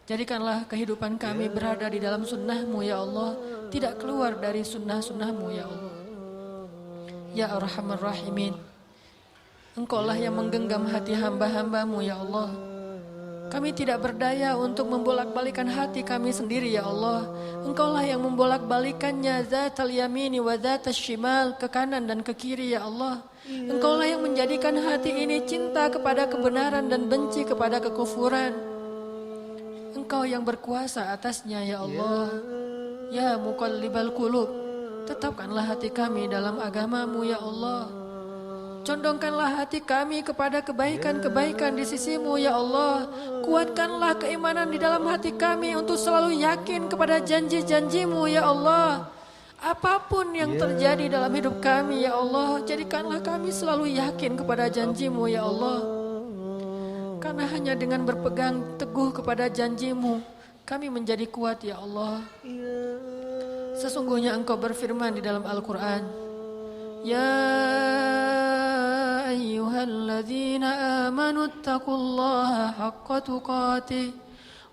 Jadikanlah kehidupan kami berada di dalam sunnah-Mu ya Allah, tidak keluar dari sunnah-sunnah-Mu ya Allah. Ya Arhamar Rahimin, Engkaulah yang menggenggam hati hamba-hamba-Mu ya Allah. Kami tidak berdaya untuk membolak-balikan hati kami sendiri ya Allah. Engkaulah yang membolak-balikannya zatal yamini wa zatal shimal, ke kanan dan ke kiri ya Allah. Engkaulah yang menjadikan hati ini cinta kepada kebenaran dan benci kepada kekufuran. Engkau yang berkuasa atasnya ya Allah. Ya muqallibal qulub, tetapkanlah hati kami dalam agama-Mu ya Allah. Condongkanlah hati kami kepada kebaikan-kebaikan di sisi-Mu ya Allah. Kuatkanlah keimanan di dalam hati kami untuk selalu yakin kepada janji-janji-Mu ya Allah. Apapun yang terjadi dalam hidup kami ya Allah, jadikanlah kami selalu yakin kepada janji-Mu ya Allah. Karena hanya dengan berpegang teguh kepada janji-Mu, kami menjadi kuat ya Allah. Sesungguhnya Engkau berfirman di dalam Al-Quran, Ya ayyuhalladzina amanu attaqullaha haqqa tuqatih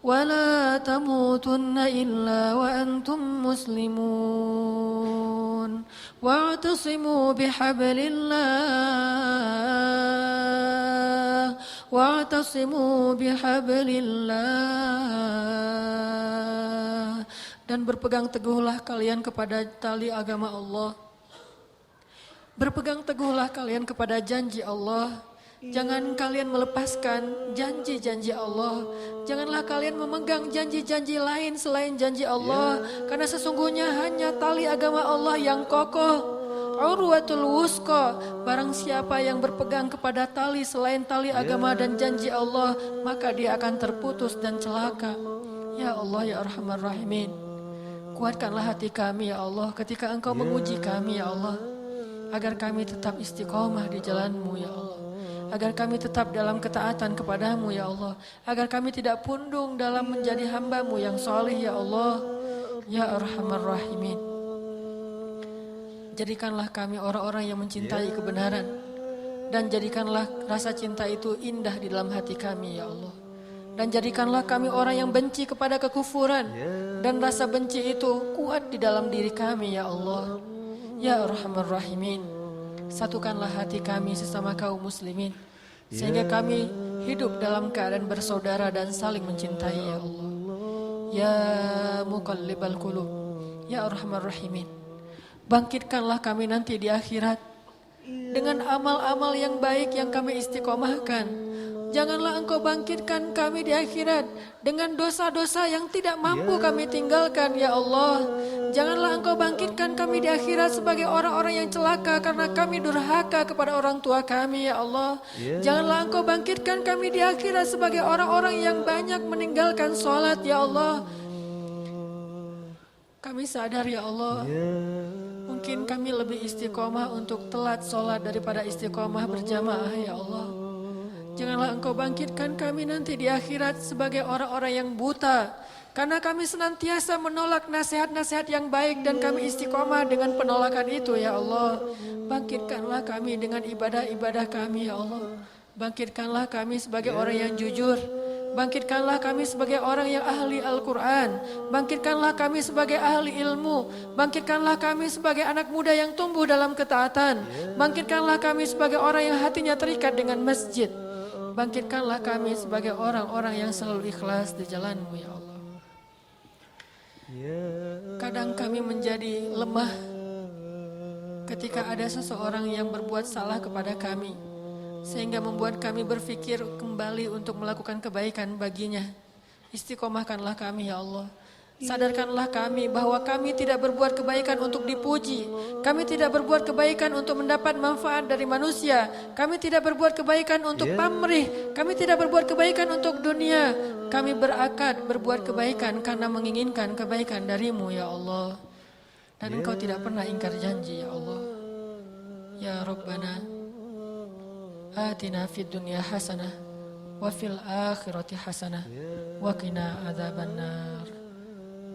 wa la tamutunna illa wa antum muslimun wa'tasimu bihablillah dan berpegang teguhlah kalian kepada tali agama Allah. Berpegang teguhlah kalian kepada janji Allah. Jangan kalian melepaskan janji-janji Allah. Janganlah kalian memegang janji-janji lain selain janji Allah. Karena sesungguhnya hanya tali agama Allah yang kokoh. Urwatul wusqa, barang siapa yang berpegang kepada tali selain tali agama dan janji Allah, maka dia akan terputus dan celaka. Ya Allah ya Arhamar Rahimin, kuatkanlah hati kami ya Allah ketika Engkau menguji kami ya Allah, agar kami tetap istiqomah di jalan-Mu ya Allah, agar kami tetap dalam ketaatan kepada-Mu ya Allah, agar kami tidak pundung dalam menjadi hamba-Mu yang soleh ya Allah, ya Arhamar Rahimin. Jadikanlah kami orang-orang yang mencintai kebenaran, dan jadikanlah rasa cinta itu indah di dalam hati kami ya Allah. Dan jadikanlah kami orang yang benci kepada kekufuran, dan rasa benci itu kuat di dalam diri kami ya Allah. Ya Arhamar Rahimin, satukanlah hati kami sesama kaum muslimin, sehingga kami hidup dalam keadaan bersaudara dan saling mencintai ya Allah. Ya muqallibal qulub, ya Arhamar Rahimin, bangkitkanlah kami nanti di akhirat dengan amal-amal yang baik yang kami istiqomahkan. Janganlah Engkau bangkitkan kami di akhirat dengan dosa-dosa yang tidak mampu kami tinggalkan ya Allah. Janganlah Engkau bangkitkan kami di akhirat sebagai orang-orang yang celaka karena kami durhaka kepada orang tua kami ya Allah. Janganlah Engkau bangkitkan kami di akhirat sebagai orang-orang yang banyak meninggalkan sholat ya Allah. Kami sadar ya Allah, mungkin kami lebih istiqomah untuk telat sholat daripada istiqomah berjamaah ya Allah. Janganlah Engkau bangkitkan kami nanti di akhirat sebagai orang-orang yang buta, karena kami senantiasa menolak nasihat-nasihat yang baik dan kami istiqomah dengan penolakan itu ya Allah. Bangkitkanlah kami dengan ibadah-ibadah kami ya Allah. Bangkitkanlah kami sebagai orang yang jujur. Bangkitkanlah kami sebagai orang yang ahli Al-Quran. Bangkitkanlah kami sebagai ahli ilmu. Bangkitkanlah kami sebagai anak muda yang tumbuh dalam ketaatan. Bangkitkanlah kami sebagai orang yang hatinya terikat dengan masjid. Bangkitkanlah kami sebagai orang-orang yang selalu ikhlas di jalan-Mu ya Allah. Kadang kami menjadi lemah ketika ada seseorang yang berbuat salah kepada kami, sehingga membuat kami berpikir kembali untuk melakukan kebaikan baginya. Istiqomahkanlah kami ya Allah. Sadarkanlah kami bahwa kami tidak berbuat kebaikan untuk dipuji. Kami tidak berbuat kebaikan untuk mendapat manfaat dari manusia. Kami tidak berbuat kebaikan untuk pamrih. Kami tidak berbuat kebaikan untuk dunia. Kami berakad berbuat kebaikan karena menginginkan kebaikan darimu ya Allah. Dan Engkau tidak pernah ingkar janji ya Allah. Ya Rabbana, atina fid dunya hasanah wa fil akhirati hasanah wa qina adzabannar.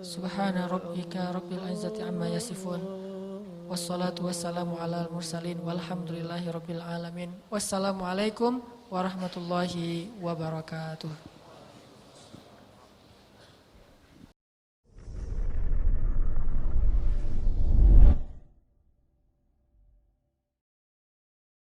Subhana rabbika rabbil izzati amma yasifun. Wassalatu wassalamu alal mursalin walhamdulillahi rabbil alamin. Wassalamualaikum warahmatullahi wabarakatuh.